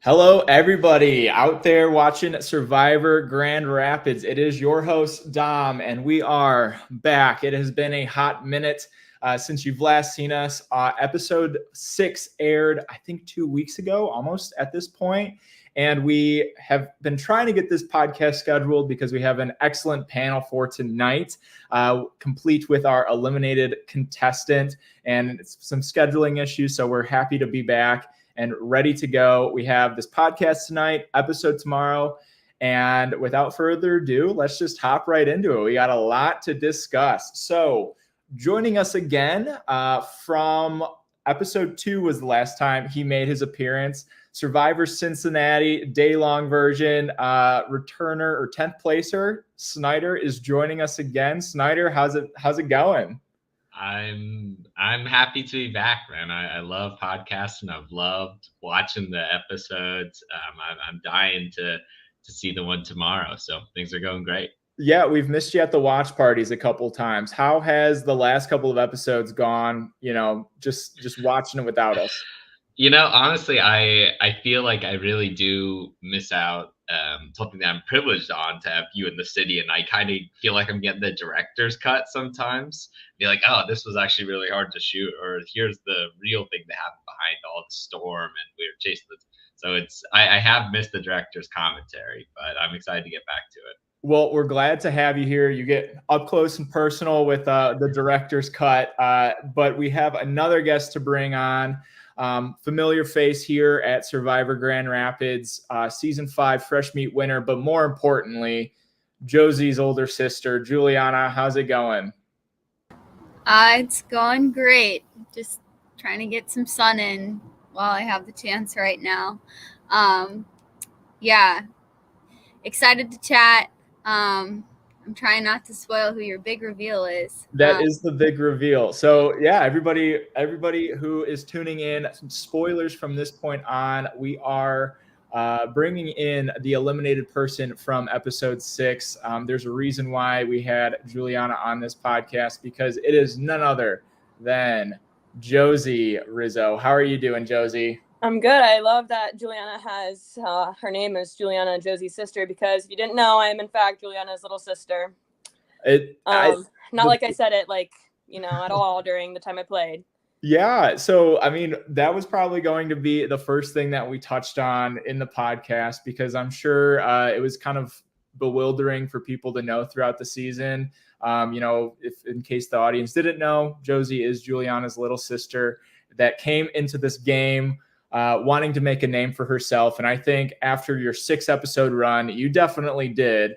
Hello, everybody out there watching Survivor Grand Rapids. It is your host, Dom, and we are back. It has been a hot minute since you've last seen us. Episode 6 aired, I think, 2 weeks ago, almost at this point. And we have been trying to get this podcast scheduled because we have an excellent panel for tonight, complete with our eliminated contestant and some scheduling issues. So we're happy to be back and ready to go. We have this podcast tonight, episode tomorrow. And without further ado, let's just hop right into it. We got a lot to discuss. So joining us again from episode 2 was the last time he made his appearance. Survivor Cincinnati day-long version returner or 10th placer Snyder is joining us again. Snyder, how's it going? I'm happy to be back, man. I love podcasting. I've loved watching the episodes. I'm dying to see the one tomorrow. So things are going great. Yeah, we've missed you at the watch parties a couple of times. How has the last couple of episodes gone? Just watching it without us. Honestly, I feel like I really do miss out. Something that I'm privileged on to have you in the city, and I kind of feel like I'm getting the director's cut sometimes. Be like, oh, this was actually really hard to shoot, or here's the real thing that happened behind all the storm, and we were chasing this. So I have missed the director's commentary, but I'm excited to get back to it. Well, we're glad to have you here. You get up close and personal with the director's cut, but we have another guest to bring on. Familiar face here at Survivor Grand Rapids, season 5 fresh meat winner, but more importantly, Josie's older sister, Juliana. How's it going? It's going great. Just trying to get some sun in while I have the chance right now. Yeah, excited to chat. I'm trying not to spoil who your big reveal is. That is the big reveal. So yeah, everybody who is tuning in, some spoilers from this point on. We are bringing in the eliminated person from episode 6. There's a reason why we had Juliana on this podcast, because it is none other than Josie Rizzo. How are you doing, Josie? I'm good. I love that Juliana has her name is Juliana, Josie's sister, because if you didn't know, I am in fact Juliana's little sister. Not like I said it at all during the time I played. Yeah. So, I mean, that was probably going to be the first thing that we touched on in the podcast, because I'm sure it was kind of bewildering for people to know throughout the season. If in case the audience didn't know, Josie is Juliana's little sister that came into this game wanting to make a name for herself. And I think after your 6-episode run, you definitely did.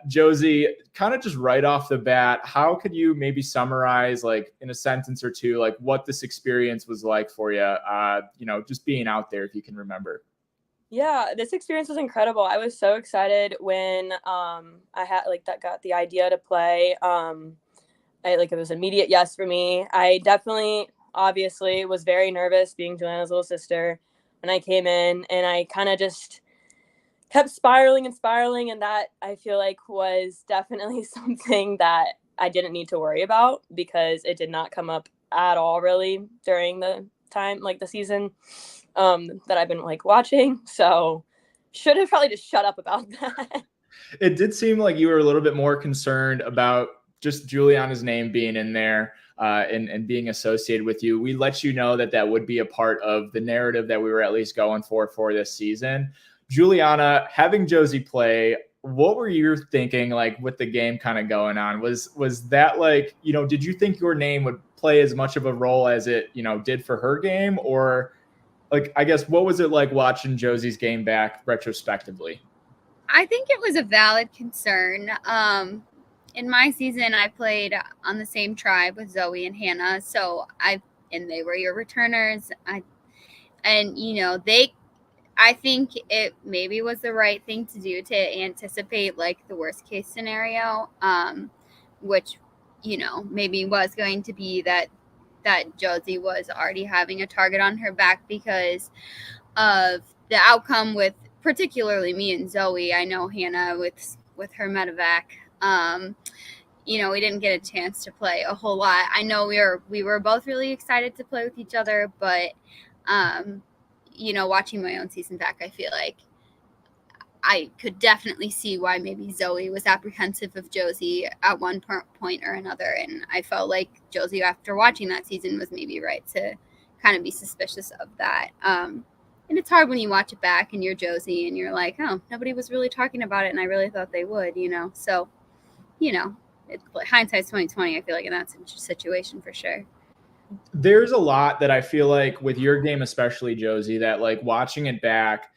Josie, kind of just right off the bat, how could you maybe summarize, like in a sentence or two, like what this experience was like for you? Just being out there, if you can remember. Yeah, this experience was incredible. I was so excited when I had got the idea to play. It was an immediate yes for me. I definitely obviously was very nervous being Juliana's little sister when I came in, and I kind of just kept spiraling, and that I feel like was definitely something that I didn't need to worry about, because it did not come up at all really during the time, the season that I've been watching. So should have probably just shut up about that. It did seem like you were a little bit more concerned about just Juliana's name being in there and being associated with you. We let you know that would be a part of the narrative that we were at least going for this season. Juliana, having Josie play, what were you thinking with the game kind of going on? Was that did you think your name would play as much of a role as it, did for her game? Or I guess, what was it like watching Josie's game back retrospectively? I think it was a valid concern. In my season, I played on the same tribe with Zoe and Hannah. So they were your returners. I think it maybe was the right thing to do to anticipate the worst case scenario, which, maybe was going to be that Josie was already having a target on her back because of the outcome with particularly me and Zoe. I know Hannah with her medevac. We didn't get a chance to play a whole lot. I know we were both really excited to play with each other, but watching my own season back, I feel like I could definitely see why maybe Zoe was apprehensive of Josie at one point or another. And I felt like Josie, after watching that season, was maybe right to kind of be suspicious of that. And it's hard when you watch it back and you're Josie and you're like, oh, nobody was really talking about it. And I really thought they would, So, hindsight's 2020, I feel like in that situation for sure. There's a lot that I feel like with your game, especially Josie, that like watching it back,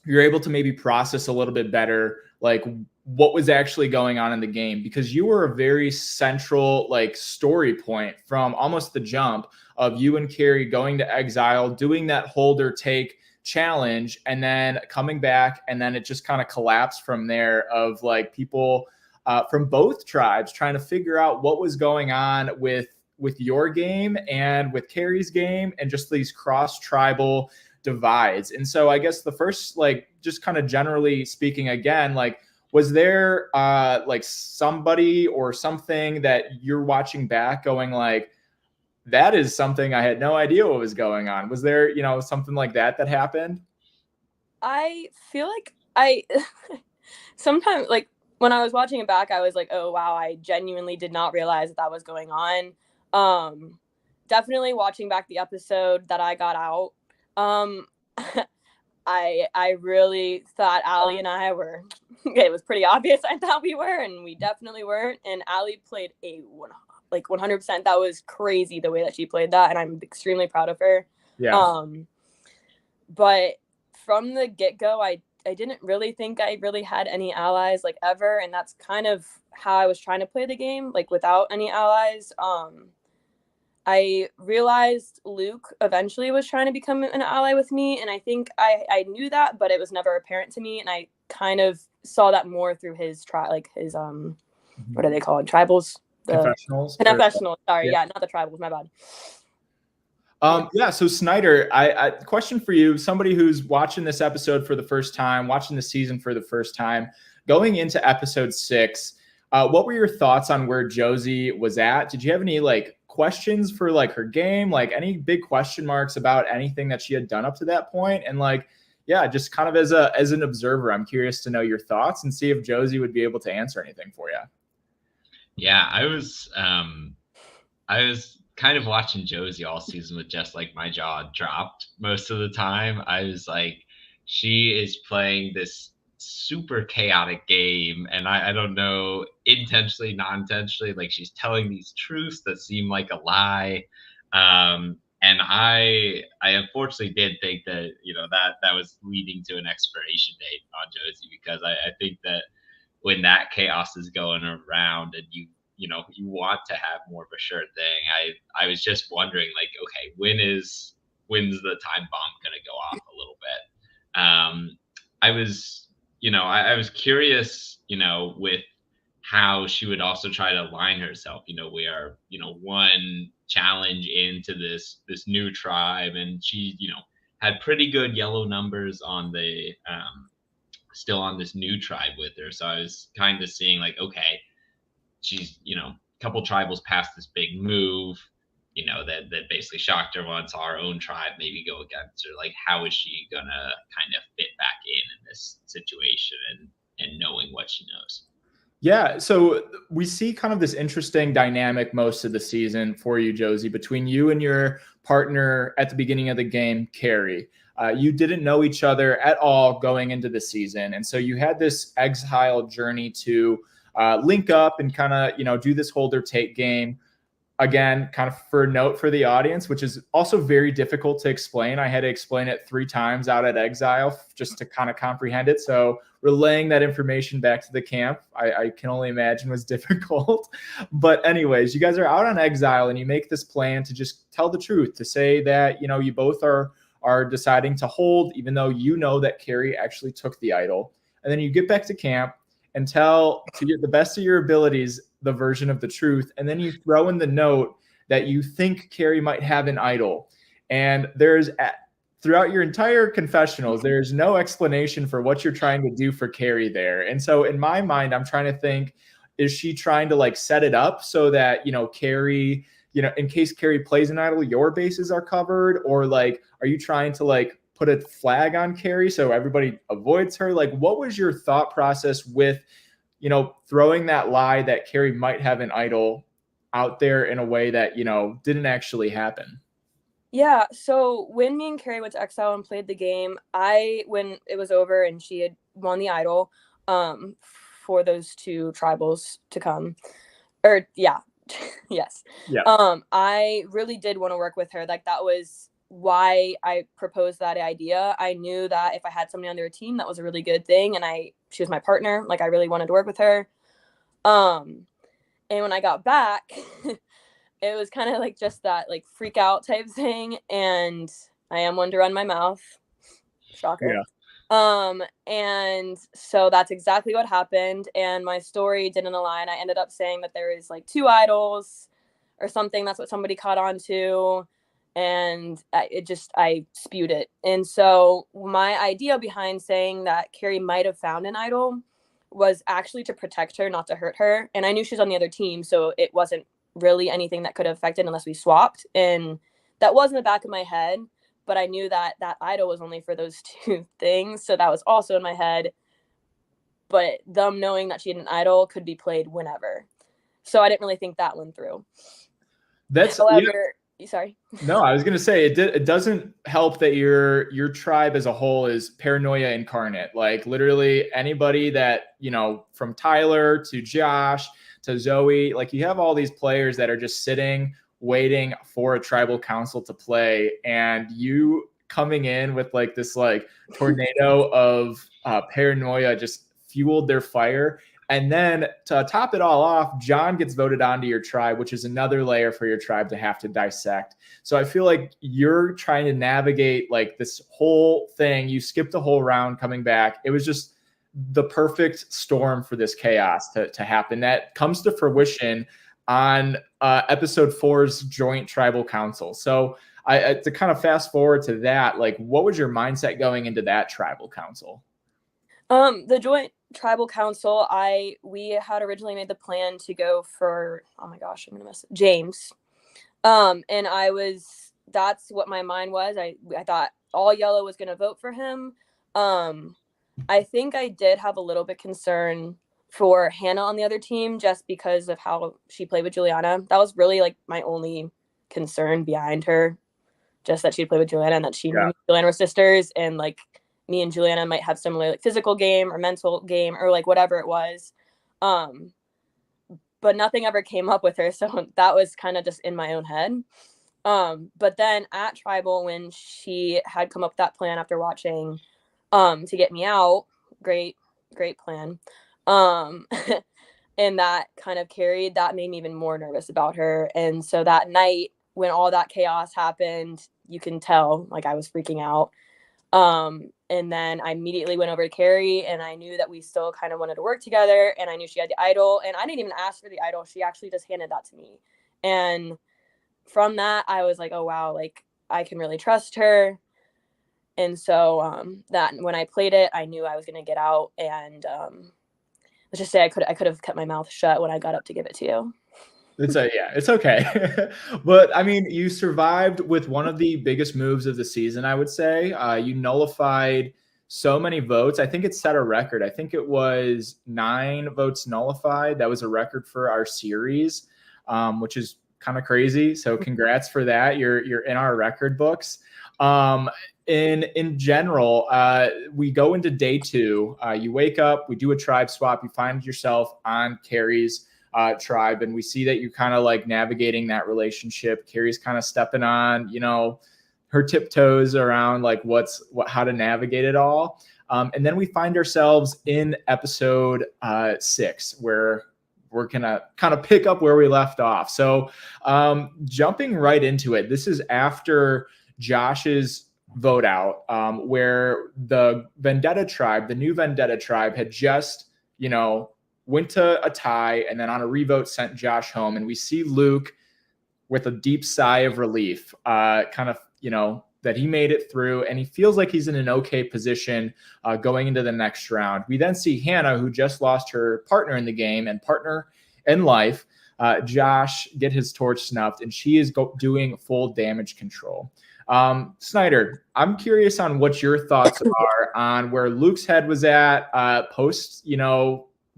you're able to maybe process a little bit better, like what was actually going on in the game, because you were a very central like story point from almost the jump of you and Carrie going to exile, doing that hold or take challenge, and then coming back, and then it just kind of collapsed from there of like people from both tribes trying to figure out what was going on with your game and with Carrie's game, and just these cross-tribal divides. And so I guess the first, like, just kind of generally speaking again, like, was there like somebody or something that you're watching back going like, that is something I had no idea what was going on? Was there, something like that happened? I feel like I sometimes, like, when I was watching it back, I was like, oh wow, I genuinely did not realize that was going on. Definitely watching back the episode that I got out, I really thought Allie and I were, it was pretty obvious I thought we were, and we definitely weren't. And Allie played 100%. That was crazy the way that she played that, and I'm extremely proud of her. Yeah. But from the get-go, I didn't really think I really had any allies like ever, and that's kind of how I was trying to play the game, like without any allies. I realized Luke eventually was trying to become an ally with me, and I think I knew that, but it was never apparent to me, and I kind of saw that more through his what are they called? Tribals? Confessionals? Confessionals, sorry. Yeah, not the tribals, my bad. Yeah, so Snyder, I question for you, somebody who's watching this episode for the first time, watching the season for the first time, going into episode 6, what were your thoughts on where Josie was at? Did you have any like questions for like her game, like any big question marks about anything that she had done up to that point? And like, yeah, just kind of as an observer, I'm curious to know your thoughts and see if Josie would be able to answer anything for you. Yeah, I was kind of watching Josie all season with just like my jaw dropped most of the time. I was like, she is playing this super chaotic game, and I don't know, intentionally, non-intentionally, like she's telling these truths that seem like a lie. And I unfortunately did think that, that was leading to an expiration date on Josie, because I think that when that chaos is going around and you want to have more of a sure thing, I was just wondering, like, okay, when's the time bomb going to go off a little bit? I was curious, with how she would also try to align herself. We are, one challenge into this new tribe, and she, had pretty good yellow numbers on the still on this new tribe with her. So I was kind of seeing like, okay, she's, a couple tribals past this big move, that basically shocked her once. Our own tribe maybe go against her. Like, how is she gonna kind of fit back in this situation and knowing what she knows? Yeah, so we see kind of this interesting dynamic most of the season for you, Josie, between you and your partner at the beginning of the game, Carrie. You didn't know each other at all going into the season, and so you had this exile journey to link up and kind of, do this hold or take game. Again, kind of for a note for the audience, which is also very difficult to explain. I had to explain it 3 times out at exile just to kind of comprehend it. So relaying that information back to the camp, I can only imagine was difficult. But anyways, you guys are out on exile and you make this plan to just tell the truth, to say that, you both are deciding to hold, even though you know that Carrie actually took the idol. And then you get back to camp and tell, to get the best of your abilities, the version of the truth. And then you throw in the note that you think Carrie might have an idol. And throughout your entire confessionals, there's no explanation for what you're trying to do for Carrie there. And so in my mind, I'm trying to think, is she trying to like set it up so that, Carrie in case Carrie plays an idol, your bases are covered? Or like, are you trying to like put a flag on Carrie so everybody avoids her? Like, what was your thought process with, throwing that lie that Carrie might have an idol out there in a way that, didn't actually happen? Yeah, so when me and Carrie went to Exile and played the game, when it was over and she had won the idol, for those 2 tribals to come, or yeah, yes. Yeah. I really did want to work with her. Like, that was why I proposed that idea. I knew that if I had somebody on their team, that was a really good thing, and she was my partner. Like, I really wanted to work with her. And when I got back, it was kind of like just that like freak out type thing, and I am one to run my mouth. Shocker. Yeah. And so that's exactly what happened, and my story didn't align. I ended up saying that there is like 2 idols or something. That's what somebody caught on to, and I spewed it. And so my idea behind saying that Carrie might have found an idol was actually to protect her, not to hurt her. And I knew she was on the other team, so it wasn't really anything that could have affected unless we swapped. And that was in the back of my head, but I knew that that idol was only for those 2 things. So that was also in my head, but them knowing that she had an idol could be played whenever. So I didn't really think that one through. However, sorry. No, I was going to say it doesn't help that your tribe as a whole is paranoia incarnate. Like, literally anybody that, from Tyler to Josh to Zoe, like, you have all these players that are just sitting, waiting for a tribal council to play, and you coming in with like this like tornado of paranoia just fueled their fire. And then to top it all off, John gets voted onto your tribe, which is another layer for your tribe to have to dissect. So I feel like you're trying to navigate like this whole thing. You skipped a whole round coming back. It was just the perfect storm for this chaos to happen. That comes to fruition on episode 4's joint tribal council. So to kind of fast forward to that, like, what was your mindset going into that tribal council? The joint tribal council, we had originally made the plan to go for, oh my gosh, I'm gonna miss it, James. And that's what my mind was. I thought all yellow was gonna vote for him. I think I did have a little bit concern for Hannah on the other team, just because of how she played with Juliana. That was really like my only concern behind her, just that she'd play with Juliana and that she and Juliana were sisters, and like me and Juliana might have similar like physical game or mental game or like whatever it was. But nothing ever came up with her. So that was kind of just in my own head. But then at tribal, when she had come up with that plan after watching, to get me out, great plan. And that kind of that made me even more nervous about her. And so that night when all that chaos happened, you can tell like I was freaking out. And then I immediately went over to Carrie, and I knew that we still kind of wanted to work together, and I knew she had the idol, and I didn't even ask for the idol. She actually just handed that to me. And from that, I was like, oh wow, like I can really trust her. And so that when I played it, I knew I was going to get out. And let's just say I could have kept my mouth shut when I got up to give it to you. It's okay. But I mean, you survived with one of the biggest moves of the season, I would say. You nullified so many votes. I think it set a record. I think it was 9 votes nullified. That was a record for our series, which is kind of crazy. So congrats for that. You're in our record books. In general, we go into day 2. You wake up, we do a tribe swap. You find yourself on Carrie's tribe, and we see that you're kind of like navigating that relationship. Carrie's kind of stepping on, her tiptoes around like how to navigate it all. And then we find ourselves in episode 6, where we're gonna kind of pick up where we left off. So jumping right into it, this is after Josh's vote out, where the Vendetta tribe, the new Vendetta tribe, had just, went to a tie, and then on a revote sent Josh home. And we see Luke with a deep sigh of relief, kind of, that he made it through, and he feels like he's in an okay position going into the next round. We then see Hannah, who just lost her partner in the game and partner in life. Josh get his torch snuffed, and she is doing full damage control. Snyder, I'm curious on what your thoughts are on where Luke's head was at post,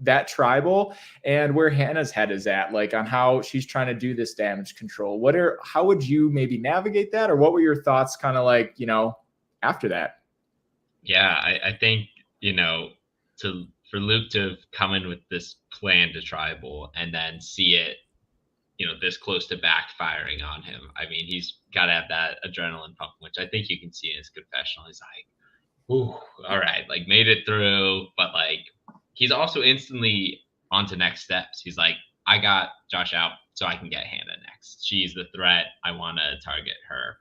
that tribal, and where Hannah's head is at, like on how she's trying to do this damage control. How would you maybe navigate that, or what were your thoughts kind of like, after that? Yeah, I think, for Luke to have come in with this plan to tribal and then see it, this close to backfiring on him. I mean, he's got to have that adrenaline pump, which I think you can see in his confessional. He's like, ooh, all right, like made it through. But like, he's also instantly on to next steps. He's like, I got Josh out so I can get Hannah next. She's the threat. I want to target her.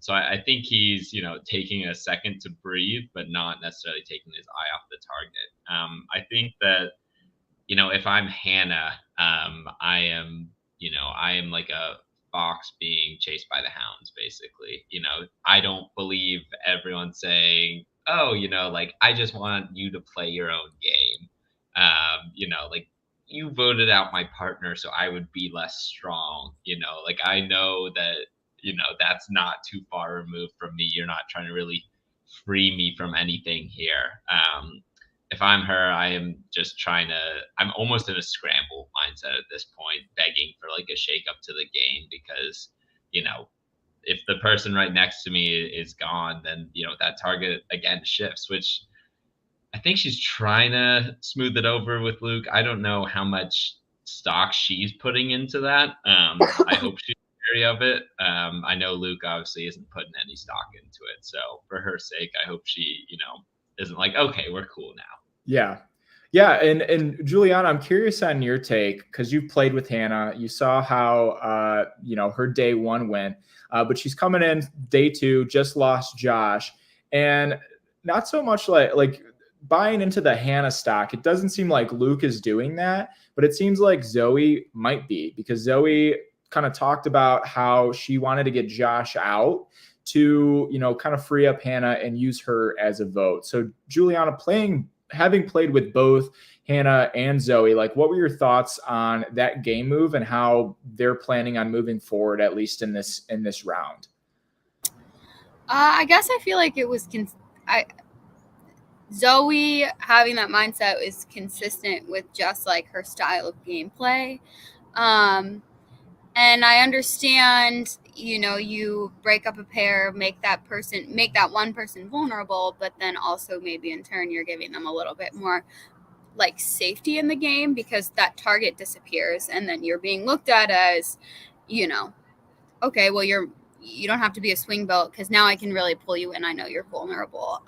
So I think he's, taking a second to breathe, but not necessarily taking his eye off the target. I think that, if I'm Hannah, I am like a fox being chased by the hounds, basically. I don't believe everyone saying, oh, like, I just want you to play your own game. Like, you voted out my partner, so I would be less strong. Like, I know that, that's not too far removed from me. You're not trying to really free me from anything here. If I'm her, I am just I'm almost in a scramble mindset at this point, begging for like a shake up to the game because, if the person right next to me is gone, then, that target again shifts, which I think she's trying to smooth it over with Luke. I don't know how much stock she's putting into that. I hope she's wary of it. I know Luke obviously isn't putting any stock into it. So for her sake, I hope she, isn't like, okay, we're cool now. Yeah. Yeah. And Juliana, I'm curious on your take, because you've played with Hannah. You saw how, her day one went, but she's coming in day two, just lost Josh, and not so much like buying into the Hannah stock. It doesn't seem like Luke is doing that, but it seems like Zoe might be, because Zoe kind of talked about how she wanted to get Josh out to, kind of free up Hannah and use her as a vote. So Juliana, having played with both Hannah and Zoe, like, what were your thoughts on that game move and how they're planning on moving forward, at least in this round? I guess I feel like it was Zoe having that mindset is consistent with just like her style of gameplay. And I understand, you break up a pair, make that one person vulnerable, but then also maybe in turn you're giving them a little bit more like safety in the game because that target disappears, and then you're being looked at as, okay, well you don't have to be a swing vote because now I can really pull you in. I know you're vulnerable.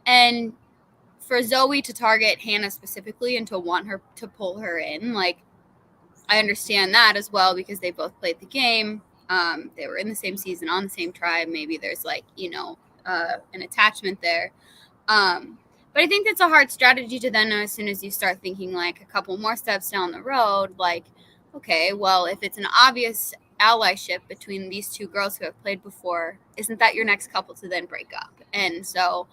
And for Zoe to target Hannah specifically and to want her to pull her in, like, I understand that as well because they both played the game. They were in the same season on the same tribe. Maybe there's like, an attachment there. But I think it's a hard strategy to then, as soon as you start thinking like a couple more steps down the road, like, okay, well, if it's an obvious allyship between these two girls who have played before, isn't that your next couple to then break up? And so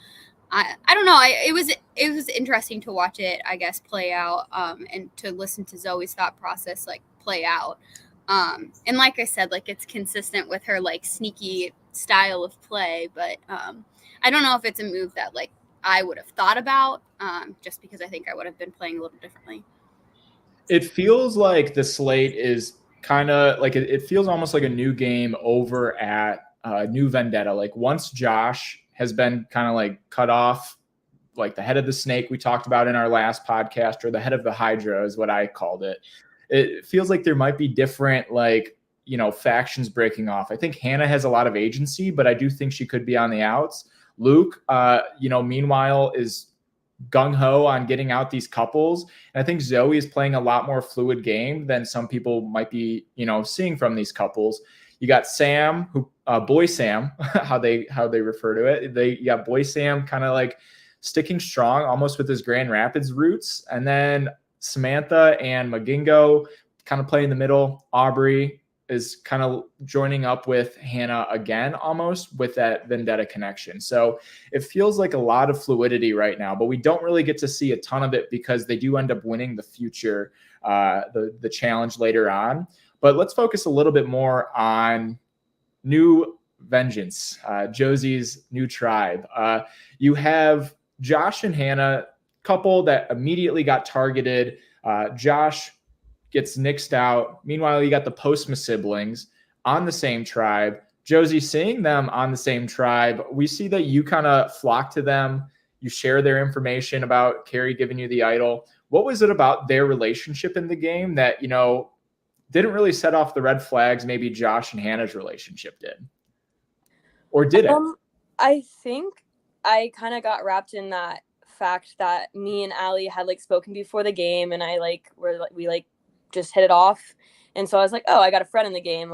I don't know. It was interesting to watch it, I guess, play out, and to listen to Zoe's thought process like play out. And like I said, like, it's consistent with her like sneaky style of play, but I don't know if it's a move that like I would have thought about, just because I think I would have been playing a little differently. It feels like the slate is kind of like it feels almost like a new game over at New Vendetta. Like, once Josh has been kind of like cut off, like the head of the snake we talked about in our last podcast, or the head of the Hydra is what I called it. It feels like there might be different, like, factions breaking off. I think Hannah has a lot of agency, but I do think she could be on the outs. Luke, meanwhile, is gung-ho on getting out these couples. And I think Zoe is playing a lot more fluid game than some people might be, seeing from these couples. You got Sam, who Boy Sam, how they refer to it. You got Boy Sam kind of like sticking strong almost with his Grand Rapids roots. And then Samantha and Magingo kind of play in the middle. Aubrey, is kind of joining up with Hannah again, almost with that Vendetta connection. So it feels like a lot of fluidity right now, but we don't really get to see a ton of it because they do end up winning the future, the challenge later on. But let's focus a little bit more on new vengeance, Josie's new tribe. You have Josh and Hannah, couple that immediately got targeted. Josh gets nixed out. Meanwhile, you got the Postma siblings on the same tribe. Josie, seeing them on the same tribe, we see that you kind of flock to them. You share their information about Carrie giving you the idol. What was it about their relationship in the game that, didn't really set off the red flags maybe Josh and Hannah's relationship did? Or did it? I think I kind of got wrapped in that fact that me and Allie had spoken before the game, and we just hit it off. And so I was like, oh, I got a friend in the game,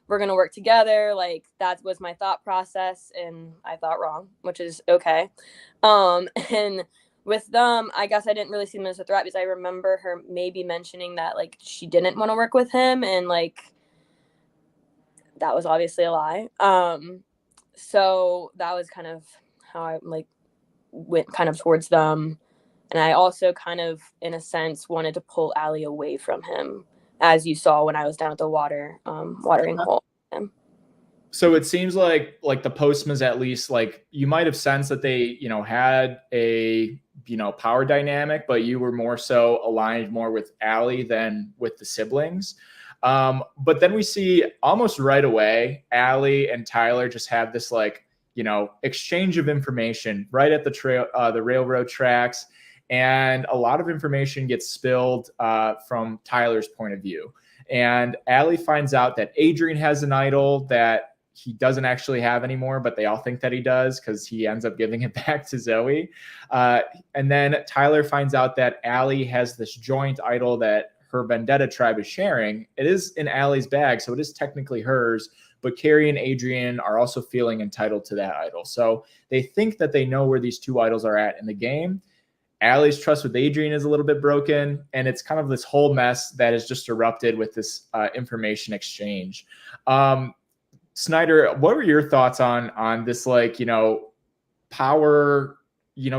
we're gonna work together. That was my thought process, and I thought wrong, which is okay. And with them, I guess I didn't really see them as a threat because I remember her maybe mentioning that she didn't want to work with him, and that was obviously a lie. So that was kind of how I went kind of towards them. And I also kind of, in a sense, wanted to pull Allie away from him, as you saw when I was down at the watering hole. So it seems like the Postmas, at least, you might have sensed that they, had a, power dynamic, but you were more so aligned more with Allie than with the siblings. But then we see almost right away, Allie and Tyler just have this exchange of information right at the railroad tracks. And a lot of information gets spilled from Tyler's point of view. And Allie finds out that Adrian has an idol that he doesn't actually have anymore, but they all think that he does because he ends up giving it back to Zoe. And then Tyler finds out that Allie has this joint idol that her Vendetta tribe is sharing. It is in Allie's bag, so it is technically hers, but Carrie and Adrian are also feeling entitled to that idol. So they think that they know where these two idols are at in the game. Allie's trust with Adrian is a little bit broken, and it's kind of this whole mess that has just erupted with this information exchange. Snyder, what were your thoughts on this, power,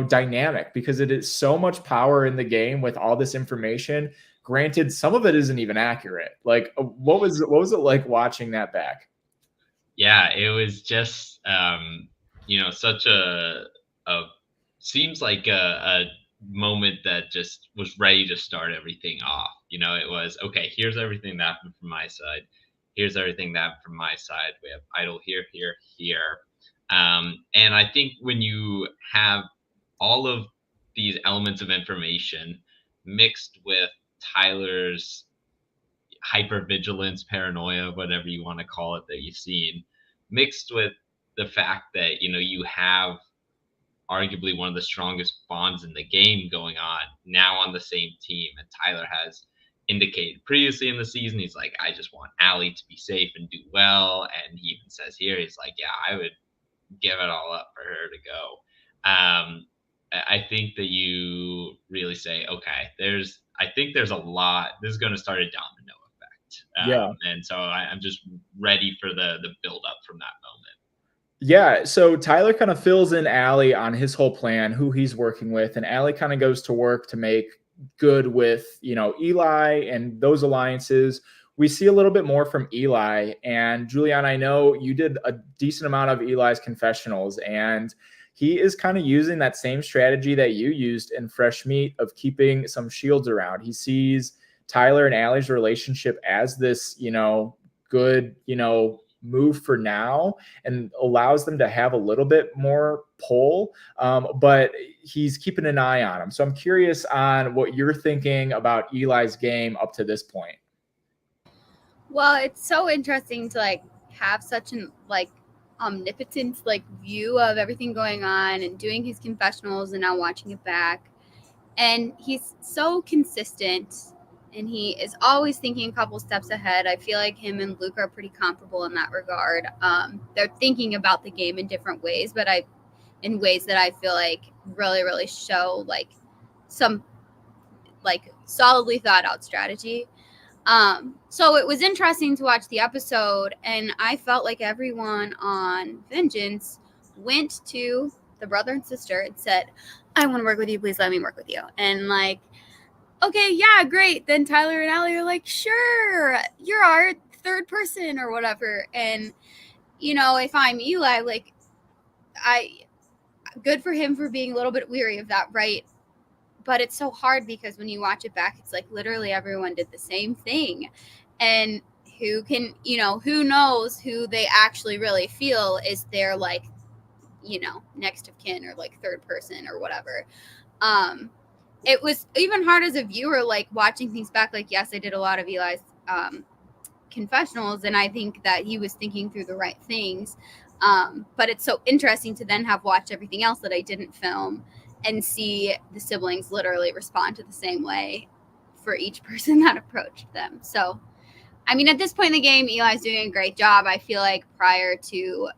dynamic? Because it is so much power in the game with all this information. Granted, some of it isn't even accurate. What was it like watching that back? Yeah, it was just, such seems like a moment that just was ready to start everything off. It was, okay, here's everything that happened from my side. Here's everything that happened from my side. We have idol here. And I think when you have all of these elements of information mixed with Tyler's hypervigilance, paranoia, whatever you want to call it, that you've seen, mixed with the fact that, you have arguably one of the strongest bonds in the game going on now on the same team. And Tyler has indicated previously in the season, he's like, I just want Allie to be safe and do well. And he even says here, he's like, yeah, I would give it all up for her to go. I think that you really say, okay, I think there's a lot. This is going to start a domino effect. And so I'm just ready for the build up from that moment. Yeah, so Tyler kind of fills in Allie on his whole plan, who he's working with, and Allie kind of goes to work to make good with, Eli and those alliances. We see a little bit more from Eli. And Julian, I know you did a decent amount of Eli's confessionals, and he is kind of using that same strategy that you used in Fresh Meat of keeping some shields around. He sees Tyler and Allie's relationship as this, good, move for now, and allows them to have a little bit more pull, but he's keeping an eye on him. So I'm curious on what you're thinking about Eli's game up to this point. Well, it's so interesting to have such an omnipotent view of everything going on and doing his confessionals and now watching it back. And he's so consistent, and he is always thinking a couple steps ahead. I feel like him and Luke are pretty comparable in that regard. They're thinking about the game in different ways, but in ways that I feel really, really show some solidly thought out strategy. So it was interesting to watch the episode, and I felt like everyone on Vengeance went to the brother and sister and said, I want to work with you, please let me work with you. And like, okay, yeah, great. Then Tyler and Allie are like, sure, you're our third person or whatever. And, you know, if I'm Eli, like, good for him for being a little bit weary of that, right? But it's so hard because when you watch it back, it's like literally everyone did the same thing. And who can, you know, who knows who they actually really feel is their, like, you know, next of kin or like third person or whatever. It was even hard as a viewer, like watching things back. Like, yes, I did a lot of Eli's confessionals, and I think that he was thinking through the right things. But it's so interesting to then have watched everything else that I didn't film and see the siblings literally respond to the same way for each person that approached them. So, I mean, at this point in the game, Eli's doing a great job. I feel like prior to,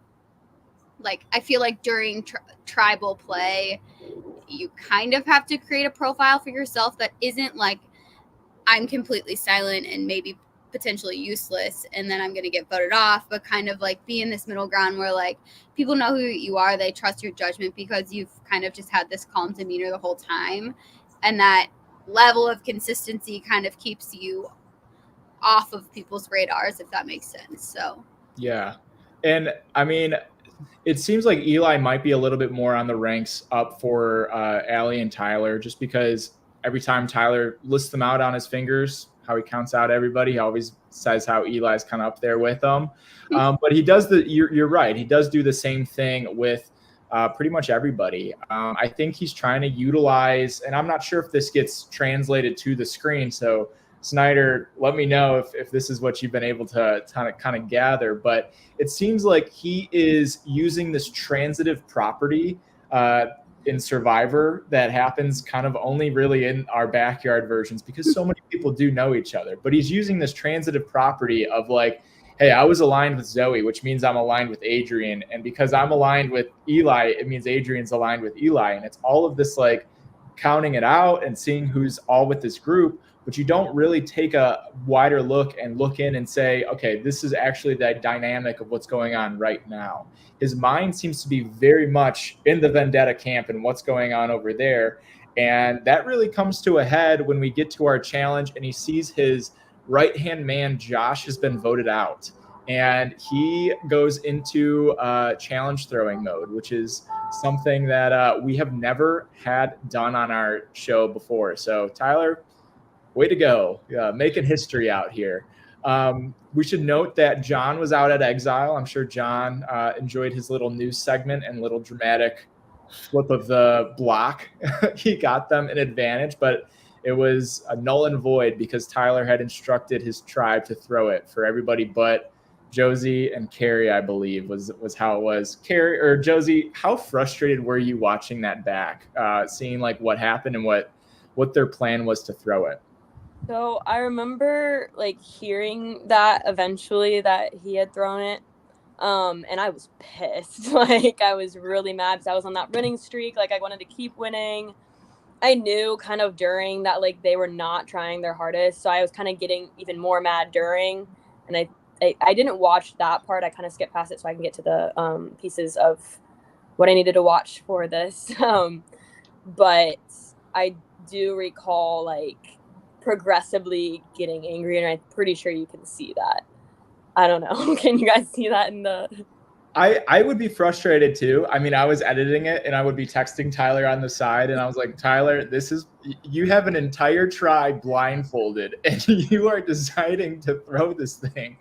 like, I feel like during tribal play, you kind of have to create a profile for yourself that isn't like, I'm completely silent and maybe potentially useless and then I'm going to get voted off, but kind of like be in this middle ground where like people know who you are, they trust your judgment because you've kind of just had this calm demeanor the whole time, and that level of consistency kind of keeps you off of people's radars, if that makes sense. So yeah. And I mean, it seems like Eli might be a little bit more on the ranks up for Allie and Tyler, just because every time Tyler lists them out on his fingers, how he counts out everybody, he always says how Eli's kind of up there with them. But he does you're right. He does do the same thing with pretty much everybody. I think he's trying to utilize, and I'm not sure if this gets translated to the screen. So Snyder, let me know if this is what you've been able to kind of gather, but it seems like he is using this transitive property in Survivor that happens kind of only really in our backyard versions because so many people do know each other. But he's using this transitive property of like, hey, I was aligned with Zoe, which means I'm aligned with Adrian. And because I'm aligned with Eli, it means Adrian's aligned with Eli. And it's all of this like counting it out and seeing who's all with this group. But you don't really take a wider look and look in and say, okay, this is actually the dynamic of what's going on right now. His mind seems to be very much in the vendetta camp and what's going on over there. And that really comes to a head when we get to our challenge and he sees his right-hand man, Josh, has been voted out. And he goes into challenge throwing mode, which is something that we have never had done on our show before. So, Tyler, way to go. Making history out here. We should note that John was out at exile. I'm sure John enjoyed his little news segment and little dramatic flip of the block. He got them an advantage, but it was a null and void because Tyler had instructed his tribe to throw it for everybody but Josie and Carrie, I believe, was how it was. Carrie or Josie, how frustrated were you watching that back, seeing like what happened and what their plan was to throw it? So I remember like hearing that eventually that he had thrown it. And I was pissed. Like I was really mad because I was on that winning streak. Like I wanted to keep winning. I knew kind of during that like they were not trying their hardest. So I was kind of getting even more mad during. And I didn't watch that part. I kind of skipped past it so I can get to the pieces of what I needed to watch for this. But I do recall like progressively getting angry, and I'm pretty sure you can see that. I don't know. Can you guys see that in the... I would be frustrated too. I mean, I was editing it and I would be texting Tyler on the side and I was like, Tyler, you have an entire tribe blindfolded and you are deciding to throw this thing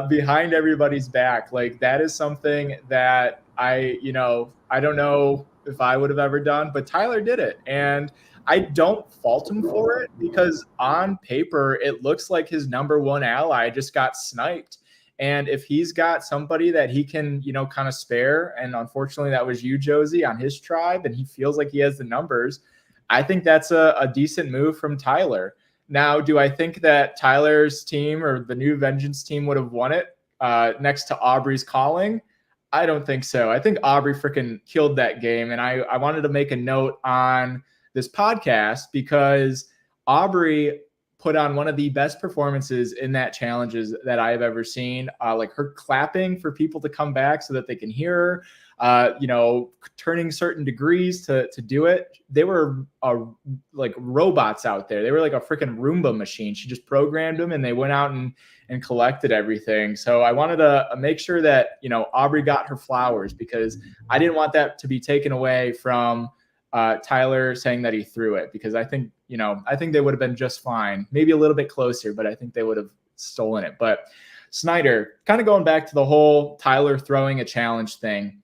behind everybody's back. Like that is something that I don't know if I would have ever done, but Tyler did it. And I don't fault him for it because on paper, it looks like his number one ally just got sniped. And if he's got somebody that he can, kind of spare, and unfortunately that was you, Josie, on his tribe, and he feels like he has the numbers, I think that's a decent move from Tyler. Now, do I think that Tyler's team or the new Vengeance team would have won it next to Aubrey's calling? I don't think so. I think Aubrey freaking killed that game. And I wanted to make a note on this podcast because Aubrey put on one of the best performances in that challenges that I've ever seen. Like her clapping for people to come back so that they can hear her, turning certain degrees to do it. They were like robots out there. They were like a freaking Roomba machine. She just programmed them and they went out and collected everything. So I wanted to make sure that, Aubrey got her flowers, because I didn't want that to be taken away from Tyler saying that he threw it, because I think they would have been just fine, maybe a little bit closer, but I think they would have stolen it. But Snyder, kind of going back to the whole Tyler throwing a challenge thing,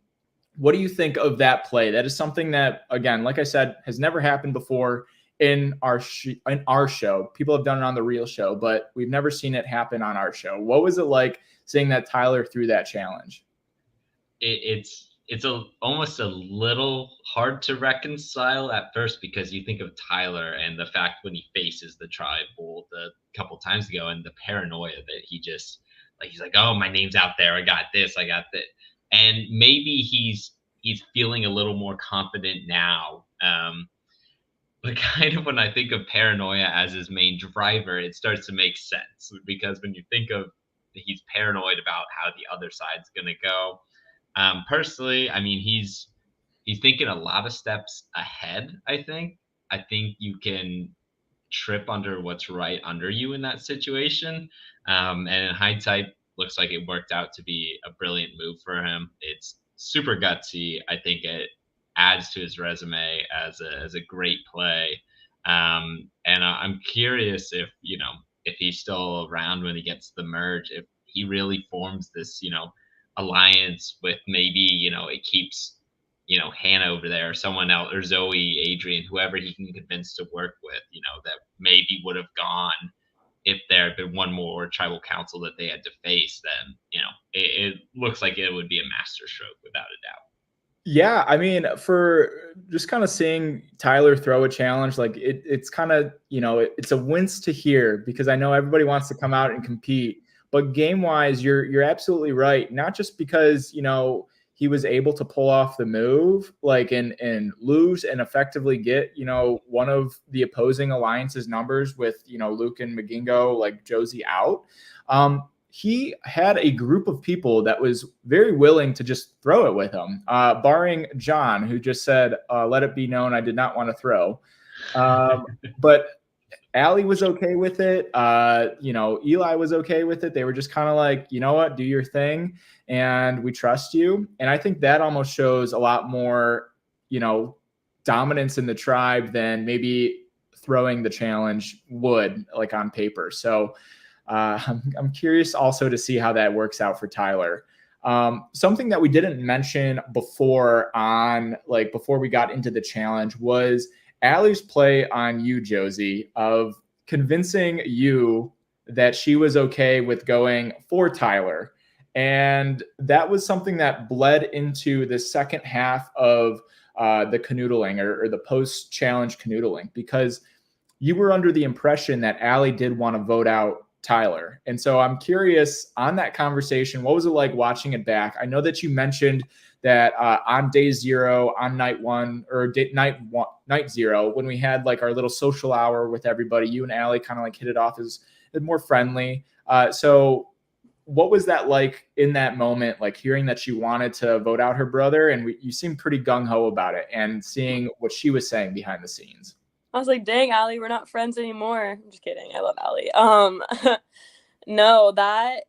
what do you think of that play? That is something that, again, like I said, has never happened before in our show. People have done it on the real show, but we've never seen it happen on our show. What was it like seeing that Tyler threw that challenge? It's almost a little hard to reconcile at first, because you think of Tyler and the fact when he faces the tribal a couple times ago, and the paranoia that he's like, oh, my name's out there, I got this, and maybe he's feeling a little more confident now. But kind of when I think of paranoia as his main driver, it starts to make sense, because when you think of he's paranoid about how the other side's going to go. Personally, I mean, he's thinking a lot of steps ahead. I think you can trip under what's right under you in that situation. And in hindsight, looks like it worked out to be a brilliant move for him. It's super gutsy. I think it adds to his resume as a great play. And I'm curious if he's still around when he gets the merge, if he really forms this, alliance with maybe, it keeps, Hannah over there, or someone else, or Zoe, Adrian, whoever he can convince to work with, that maybe would have gone if there had been one more tribal council that they had to face. Then, it looks like it would be a masterstroke without a doubt. Yeah, I mean, for just kind of seeing Tyler throw a challenge, like it's kind of, it's a wince to hear, because I know everybody wants to come out and compete. But game-wise, you're absolutely right. Not just because, he was able to pull off the move, like and lose and effectively get, one of the opposing alliance's numbers with, Luke and Magingo, like Josie out. He had a group of people that was very willing to just throw it with him, barring John, who just said, let it be known I did not want to throw. But Allie was okay with it. Eli was okay with it. They were just kind of like, you know what, do your thing, and we trust you. And I think that almost shows a lot more, dominance in the tribe than maybe throwing the challenge would, like on paper. So I'm curious also to see how that works out for Tyler. Something that we didn't mention before we got into the challenge was Allie's play on you, Josie, of convincing you that she was okay with going for Tyler. And that was something that bled into the second half of the canoodling or the post-challenge canoodling, because you were under the impression that Allie did want to vote out Tyler. And so I'm curious, on that conversation, what was it like watching it back? I know that you mentioned that on day zero, on night one, or night zero, when we had like our little social hour with everybody, you and Allie kind of like hit it off as more friendly. So what was that like in that moment, like hearing that she wanted to vote out her brother, and you seemed pretty gung-ho about it, and seeing what she was saying behind the scenes? I was like, dang, Allie, we're not friends anymore. I'm just kidding. I love Allie. No, that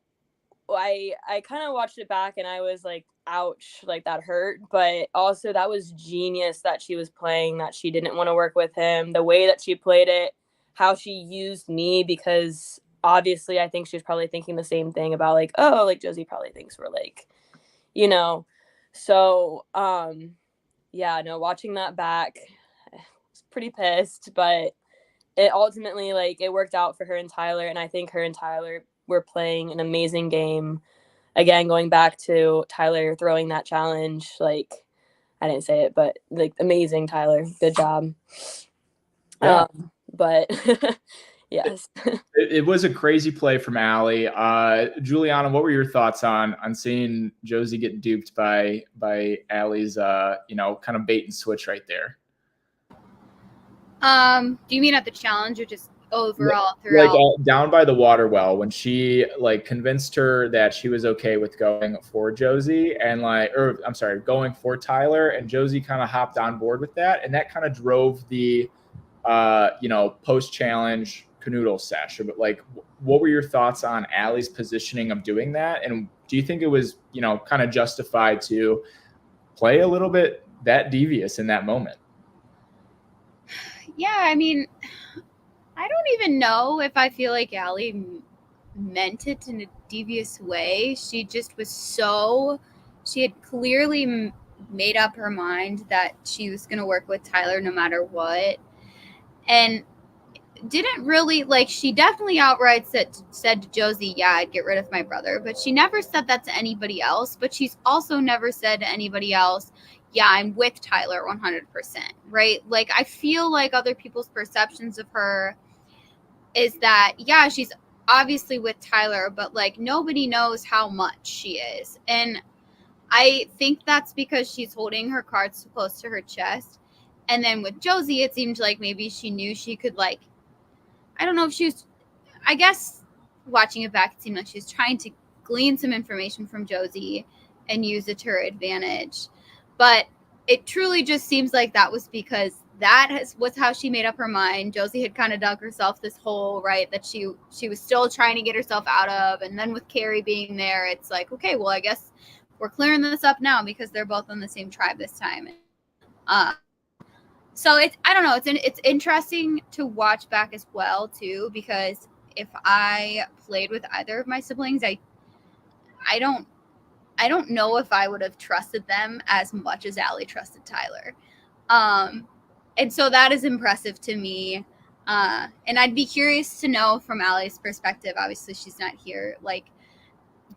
I kind of watched it back and I was like, ouch, like that hurt. But also that was genius that she was playing, that she didn't want to work with him, the way that she played it, how she used me, because obviously I think she was probably thinking the same thing about like, oh, like Josie probably thinks we're like, so yeah, no, watching that back, pretty pissed, but it ultimately, like, it worked out for her and Tyler, and I think her and Tyler were playing an amazing game. Again, going back to Tyler throwing that challenge, like, I didn't say it, but like, amazing, Tyler, good job. Yeah. But yes, it was a crazy play from Allie. Juliana, what were your thoughts on seeing Josie get duped by Allie's kind of bait and switch right there? Do you mean at the challenge or just overall Like throughout. down by the water well, when she like convinced her that she was okay with going for Josie and like, or I'm sorry, going for Tyler, and Josie kind of hopped on board with that, and that kind of drove the post challenge canoodle sesh. But like, what were your thoughts on Allie's positioning of doing that, and do you think it was kind of justified to play a little bit that devious in that moment? Yeah, I mean, I don't even know if I feel like Allie meant it in a devious way. She just was she had clearly made up her mind that she was going to work with Tyler no matter what. And didn't really, like, she definitely outright said to Josie, yeah, I'd get rid of my brother. But she never said that to anybody else. But she's also never said to anybody else, yeah, I'm with Tyler 100%, right? Like, I feel like other people's perceptions of her is that, yeah, she's obviously with Tyler, but like nobody knows how much she is. And I think that's because she's holding her cards too close to her chest. And then with Josie, it seemed like maybe she knew she could, like, I don't know if she was, I guess watching it back, it seemed like she was trying to glean some information from Josie and use it to her advantage. But it truly just seems like that was because was how she made up her mind. Josie had kind of dug herself this hole, right, that she was still trying to get herself out of. And then with Carrie being there, it's like, okay, well, I guess we're clearing this up now because they're both on the same tribe this time. So I don't know, it's interesting to watch back as well too, because if I played with either of my siblings, I don't know if I would have trusted them as much as Allie trusted Tyler. And so that is impressive to me. And I'd be curious to know from Allie's perspective, obviously she's not here, like,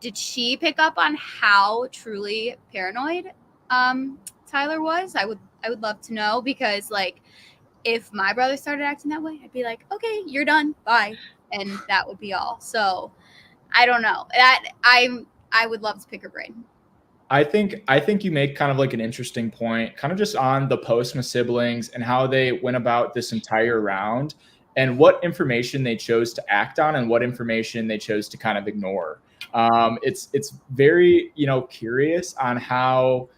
did she pick up on how truly paranoid Tyler was? I would love to know, because like if my brother started acting that way, I'd be like, okay, you're done, bye, and that would be all. So I don't know, that I would love to pick her brain. I think you make kind of like an interesting point, kind of just on the Postma siblings and how they went about this entire round and what information they chose to act on and what information they chose to kind of ignore. It's very curious on how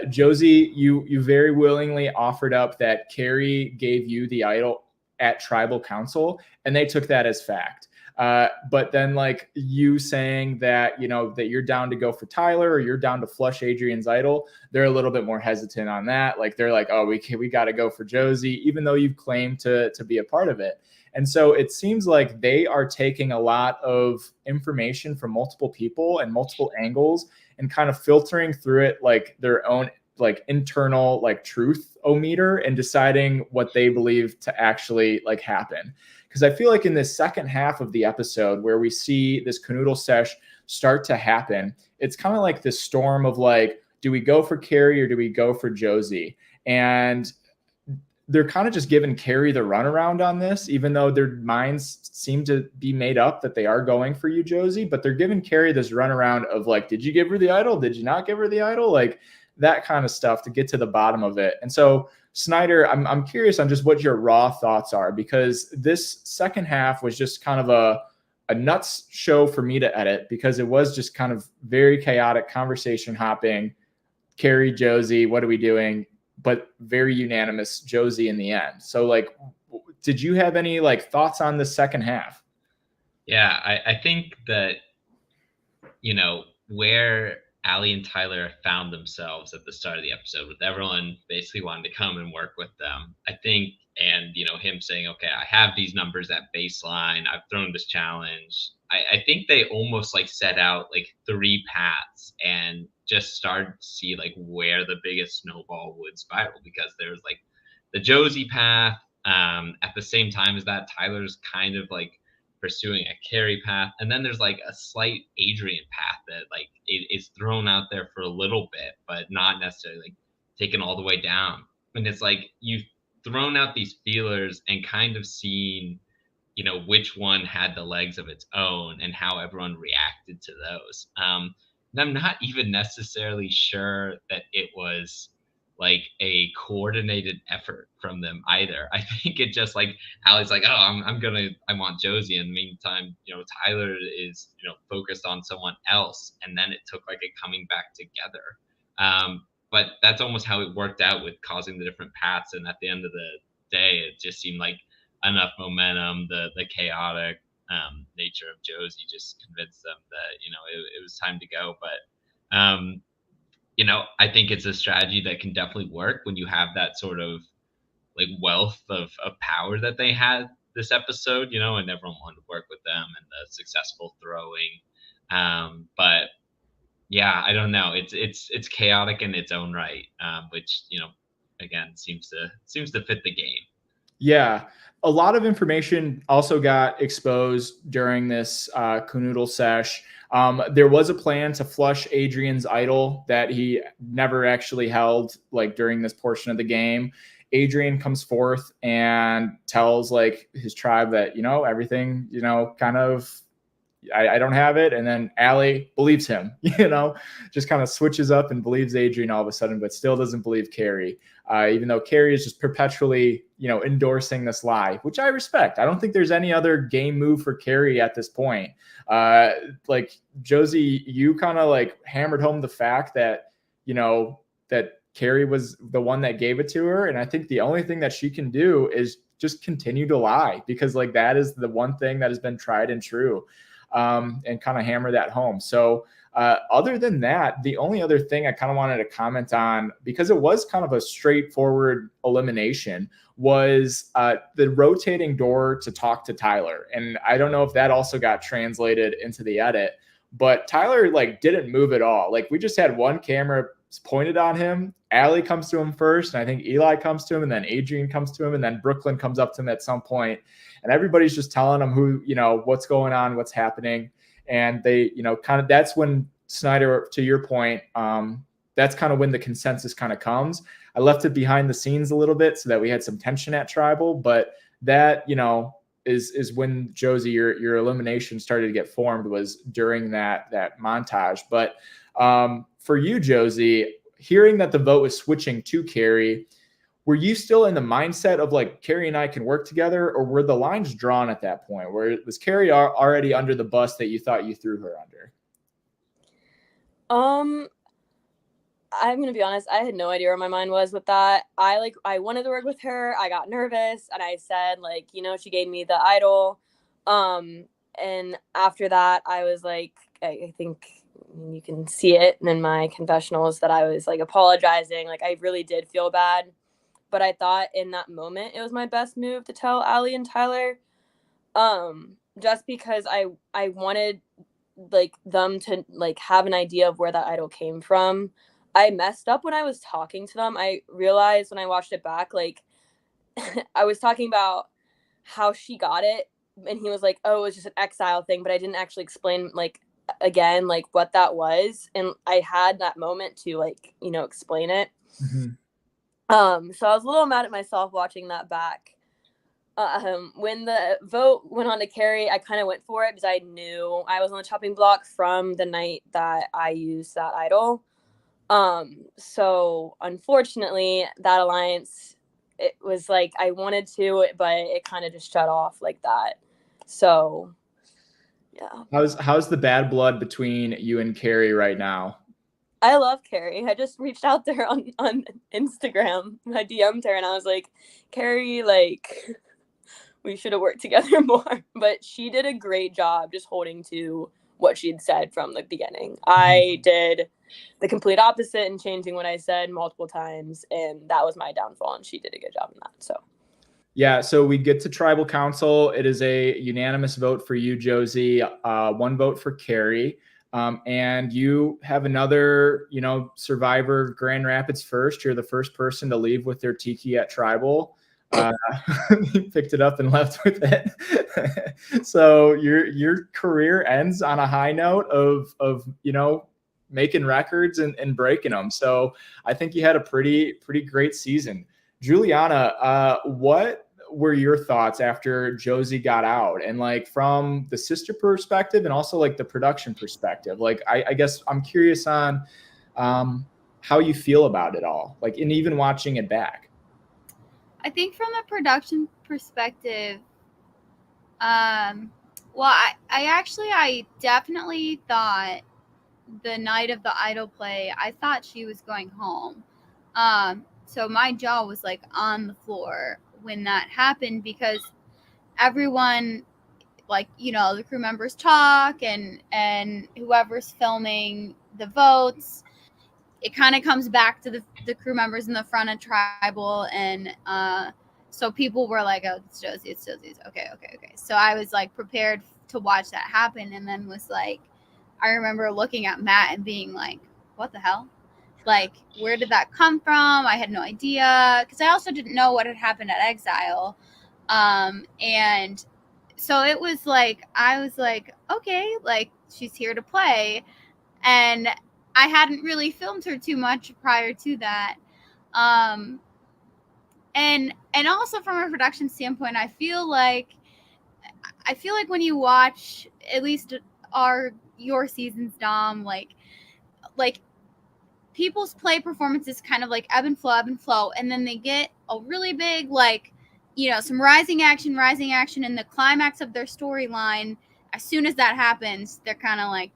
Josie, you very willingly offered up that Carrie gave you the idol at tribal council, and they took that as fact. But then like you saying that, that you're down to go for Tyler or you're down to flush Adrian's idol, they're a little bit more hesitant on that. Like they're like, oh, we got to go for Josie, even though you've claimed to be a part of it. And so it seems like they are taking a lot of information from multiple people and multiple angles and kind of filtering through it like their own like internal like truth meter and deciding what they believe to actually like happen. Because I feel like in this second half of the episode where we see this canoodle sesh start to happen, it's kind of like this storm of like, do we go for Carrie or do we go for Josie? And they're kind of just giving Carrie the runaround on this, even though their minds seem to be made up that they are going for you, Josie, but they're giving Carrie this runaround of like, did you give her the idol? Did you not give her the idol? Like that kind of stuff to get to the bottom of it. And so Snyder, I'm curious on just what your raw thoughts are, because this second half was just kind of a nuts show for me to edit, because it was just kind of very chaotic, conversation hopping. Carrie, Josie, what are we doing? But very unanimous Josie in the end. So like, did you have any like thoughts on the second half? Yeah, I think that, where Allie and Tyler found themselves at the start of the episode, with everyone basically wanting to come and work with them, I think, and him saying, okay, I have these numbers at baseline, I've thrown this challenge. I think they almost like set out like 3 paths and just started to see like where the biggest snowball would spiral, because there's like the Josie path. At the same time as that, Tyler's kind of like pursuing a Carrie path, and then there's like a slight Adrian path that like it is thrown out there for a little bit, but not necessarily like taken all the way down. And it's like you've thrown out these feelers and kind of seen, which one had the legs of its own and how everyone reacted to those. And I'm not even necessarily sure that it was like a coordinated effort from them either. I think it just like Allie's like, oh, I want Josie. In the meantime, Tyler is, focused on someone else. And then it took like a coming back together. But that's almost how it worked out with causing the different paths. And at the end of the day, it just seemed like enough momentum, the chaotic nature of Josie just convinced them that, it was time to go. But, I think it's a strategy that can definitely work when you have that sort of like wealth of power that they had this episode, and everyone wanted to work with them and the successful throwing. But yeah, I don't know. It's chaotic in its own right, which, again, seems to fit the game. Yeah. A lot of information also got exposed during this Canoodle sesh. There was a plan to flush Adrian's idol that he never actually held, like during this portion of the game. Adrian comes forth and tells like his tribe that, everything, kind of, I don't have it. And then Allie believes him, just kind of switches up and believes Adrian all of a sudden, but still doesn't believe Carrie, even though Carrie is just perpetually, endorsing this lie, which I respect. I don't think there's any other game move for Carrie at this point. Like Josie, you kind of like hammered home the fact that, that Carrie was the one that gave it to her. And I think the only thing that she can do is just continue to lie, because like that is the one thing that has been tried and true. And kind of hammer that home. So other than that, the only other thing I kind of wanted to comment on, because it was kind of a straightforward elimination, was the rotating door to talk to Tyler. And I don't know if that also got translated into the edit, but Tyler like didn't move at all. Like we just had one camera pointed on him. Allie comes to him first, and I think Eli comes to him, and then Adrian comes to him, and then Brooklyn comes up to him at some point. And everybody's just telling him who, what's going on, what's happening. And they, kind of, that's when Snyder, to your point, that's kind of when the consensus kind of comes. I left it behind the scenes a little bit so that we had some tension at Tribal, but that, is when Josie, your elimination started to get formed, was during that montage. But for you, Josie, hearing that the vote was switching to Carrie, were you still in the mindset of like Carrie and I can work together, or were the lines drawn at that point? Where was Carrie already under the bus that you thought you threw her under? I'm going to be honest. I had no idea where my mind was with that. I wanted to work with her. I got nervous and I said like, she gave me the idol. And after that, I was like, I think you can see it in my confessionals that I was like apologizing. Like I really did feel bad. But I thought in that moment it was my best move to tell Allie and Tyler, just because I wanted like them to like have an idea of where that idol came from. I messed up when I was talking to them. I realized when I watched it back, like I was talking about how she got it, and he was like, "Oh, it was just an exile thing," but I didn't actually explain like again like what that was, and I had that moment to like explain it. Mm-hmm. So I was a little mad at myself watching that back. When the vote went on to Carrie, I kind of went for it because I knew I was on the chopping block from the night that I used that idol. So unfortunately, that alliance, it was like I wanted to, but it kind of just shut off like that. So, yeah. How's the bad blood between you and Carrie right now? I love Carrie. I just reached out to her on Instagram. I DM'd her and I was like, Carrie, like, we should have worked together more. But she did a great job just holding to what she'd said from the beginning. I did the complete opposite and changing what I said multiple times. And that was my downfall. And she did a good job in that. So. Yeah, so we get to Tribal Council. It is a unanimous vote for you, Josie. One vote for Carrie. And you have another, Survivor Grand Rapids first. You're the first person to leave with their tiki at Tribal. You picked it up and left with it. So your career ends on a high note of making records and breaking them. So I think you had a pretty great season. Juliana, what were your thoughts after Josie got out, and like from the sister perspective and also like the production perspective? Like I guess I'm curious on how you feel about it all, like, and even watching it back. I think from a production perspective, well, I definitely thought the night of the idol play, I thought she was going home. So my jaw was like on the floor when that happened, because everyone, like, you know, the crew members talk, and whoever's filming the votes, it kind of comes back to the crew members in the front of tribal, and so people were like, oh, it's Josie, okay. So I was like prepared to watch that happen, and then was like, I remember looking at Matt and being like, what the hell? Like, where did that come from? I had no idea, because I also didn't know what had happened at Exile. And so it was like, I was like, okay, like, she's here to play. And I hadn't really filmed her too much prior to that. And also from a production standpoint, I feel like when you watch at least your seasons, Dom, like people's play performances kind of like ebb and flow, and then they get a really big, like, you know, some rising action in the climax of their storyline. As soon as that happens, they're kind of like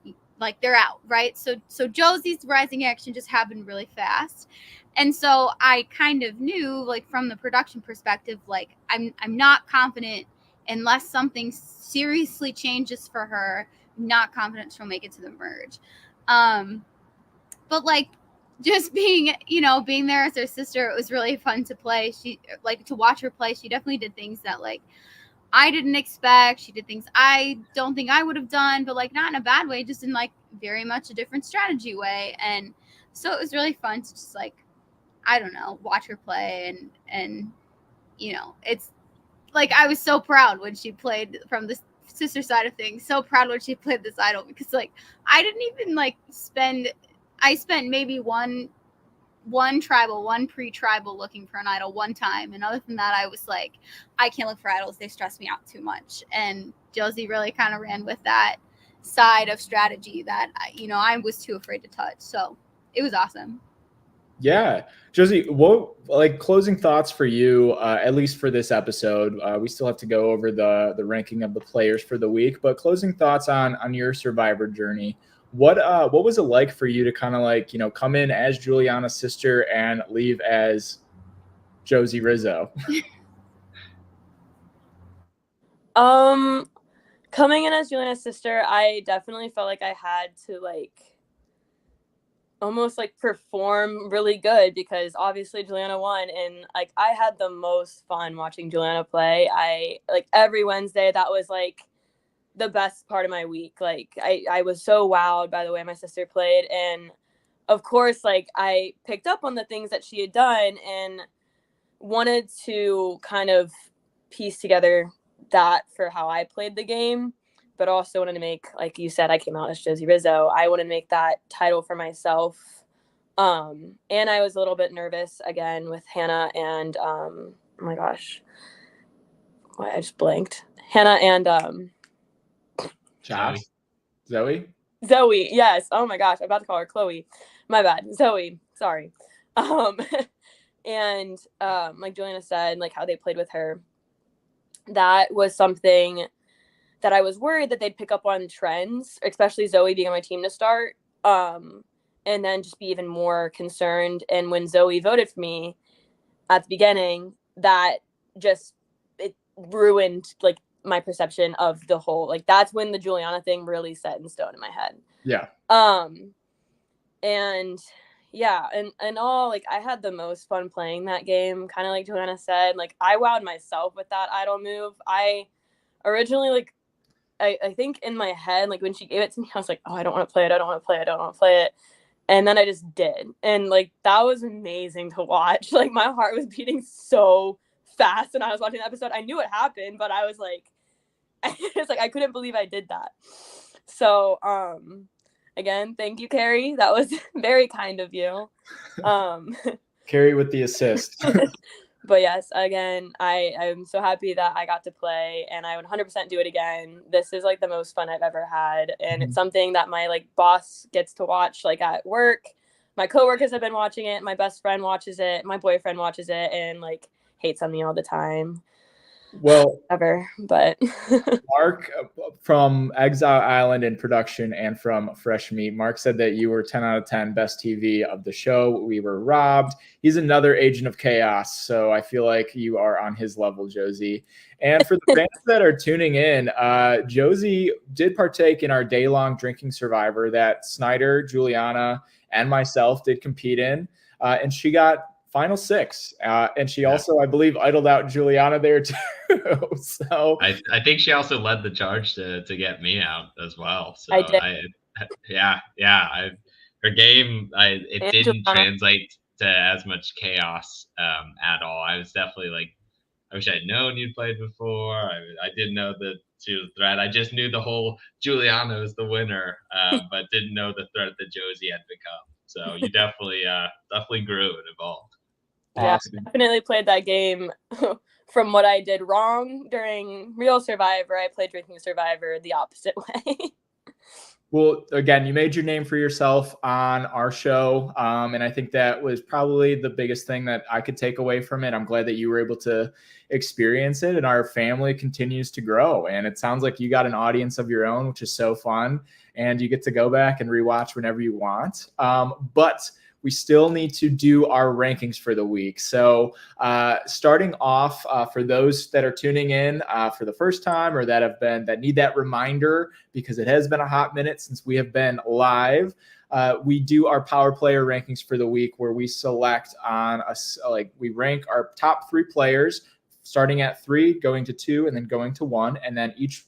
they're out, right? So Josie's rising action just happened really fast. And so I kind of knew, like, from the production perspective, like, I'm not confident unless something seriously changes for her. I'm not confident she'll make it to the merge. But like, just being there as her sister, it was really fun to play. She, like, to watch her play, she definitely did things that, like, I didn't expect. She did things I don't think I would have done, but, like, not in a bad way, just in, like, very much a different strategy way. And so it was really fun to just, like, I don't know, watch her play. And you know, it's like, I was so proud when she played from the sister side of things, so proud when she played this idol, because, like, I didn't even, like, I spent maybe one pre-tribal looking for an idol one time, and other than that, I was like, I can't look for idols, they stress me out too much. And Josie really kind of ran with that side of strategy that I was too afraid to touch. So it was awesome. Yeah. Josie, what, like, closing thoughts for you, at least for this episode? We still have to go over the ranking of the players for the week, but closing thoughts on your Survivor journey. What was it like for you to kind of, like, come in as Juliana's sister and leave as Josie Rizzo? Coming in as Juliana's sister, I definitely felt like I had to, like, almost, like, perform really good, because obviously Juliana won, and, like, I had the most fun watching Juliana play. I, like, every Wednesday, that was, like, the best part of my week. Like, I was so wowed by the way my sister played, and of course, like, I picked up on the things that she had done and wanted to kind of piece together that for how I played the game, but also wanted to make, like you said, I came out as Josie Rizzo. I wanted to make that title for myself. And I was a little bit nervous again with Hannah and oh my gosh, I just blanked. Hannah and Josh? Zoe? Zoe, yes. Oh my gosh, I'm about to call her Chloe. My bad. Zoe, sorry. And like Juliana said, like, how they played with her, that was something that I was worried that they'd pick up on trends, especially Zoe being on my team to start, and then just be even more concerned. And when Zoe voted for me at the beginning, that just, it ruined, like, my perception of the whole, like, that's when the Juliana thing really set in stone in my head. Yeah. And yeah, and all, like, I had the most fun playing that game, kind of like Juliana said. Like, I wowed myself with that idol move. I originally, like, I think in my head, like, when she gave it to me, I was like, oh, I don't want to play it. And then I just did. And, like, that was amazing to watch. Like, my heart was beating so fast when I was watching the episode. I knew it happened, but I was like, it's like, I couldn't believe I did that. So, again, thank you, Carrie. That was very kind of you. Carrie with the assist. But yes, again, I'm so happy that I got to play, and I would 100% do it again. This is, like, the most fun I've ever had, and it's something that my, like, boss gets to watch, like, at work. my coworkers have been watching it. My best friend watches it. My boyfriend watches it and like hates on me all the time. Well, Ever, but Mark from Exile Island in production and from Fresh Meat, Mark said that you were 10 out of 10 best TV of the show. We were robbed. He's another agent of chaos, so I feel like you are on his level, Josie. And for the fans that are tuning in, Josie did partake in our day-long drinking survivor that Snyder, Juliana, and myself did compete in, and she got final 6. And she also, I believe, idled out Juliana there too. So I think she also led the charge to get me out as well. So I did. Her game, it And didn't Juliana. translate to as much chaos at all. I was definitely like, I wish I'd known you'd played before. I didn't know that she was a threat. I just knew the whole Juliana was the winner, but didn't know the threat that Josie had become. So you definitely grew and evolved. Yeah, awesome. definitely played that game. From what I did wrong during Real Survivor, I played Drinking Survivor the opposite way. Well, again, you made your name for yourself on our show. And I think that was probably the biggest thing that I could take away from it. I'm glad that you were able to experience it, and our family continues to grow. And it sounds like you got an audience of your own, which is so fun. And you get to go back and rewatch whenever you want. But we still need to do our rankings for the week. So starting off, for those that are tuning in for the first time, or that need that reminder, because it has been a hot minute since we have been live, we do our power player rankings for the week, where we select we rank our top 3 players, starting at 3, going to 2, and then going to 1. And then each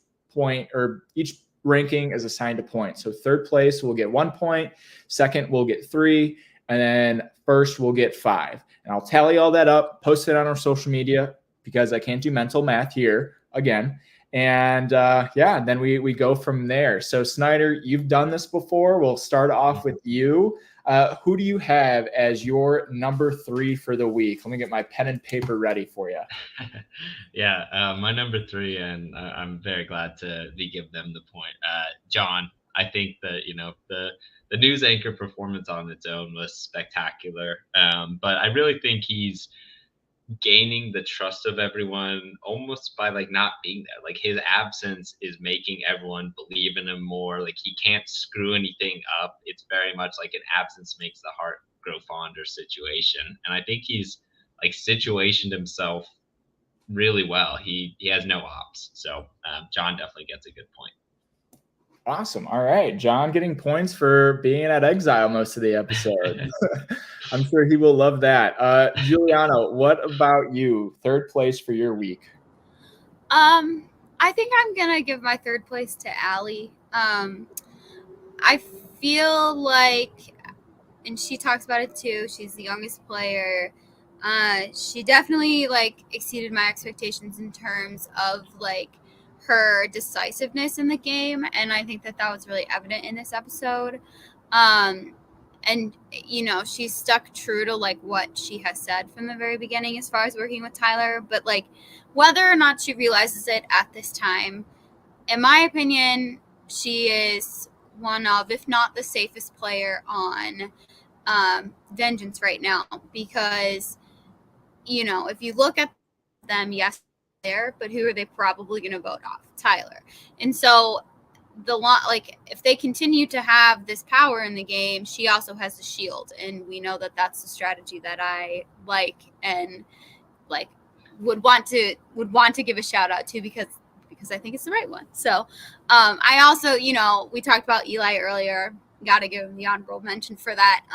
ranking is assigned a point. So third place will get 1 point, second will get 3, and then first we'll get 5. And I'll tally all that up, post it on our social media, because I can't do mental math here again. And then we go from there. So Snyder, you've done this before. We'll start off with you. Who do you have as your number 3 for the week? Let me get my pen and paper ready for you. My number 3, and I'm very glad to give them the point. John, I think that the news anchor performance on its own was spectacular, but I really think he's gaining the trust of everyone almost by not being there. Like, his absence is making everyone believe in him more. Like, he can't screw anything up. It's very much like an absence makes the heart grow fonder situation, and I think he's situationed himself really well. He has no ops, so John definitely gets a good point. Awesome. All right. John getting points for being at Exile most of the episode. I'm sure he will love that. Juliana, what about you? Third place for your week. I think I'm going to give my third place to Allie. I feel like, and she talks about it too, she's the youngest player. She definitely exceeded my expectations in terms of her decisiveness in the game, and I think that was really evident in this episode. And she stuck true to what she has said from the very beginning as far as working with Tyler, but whether or not she realizes it at this time, in my opinion, she is one of, if not the safest player on Vengeance right now, because if you look at them, yes, there, but who are they probably going to vote off? Tyler. And so if they continue to have this power in the game, she also has the shield, and we know that that's the strategy that I like and would want to give a shout out to, because I think it's the right one. So I also, we talked about Eli earlier, got to give him the honorable mention for that,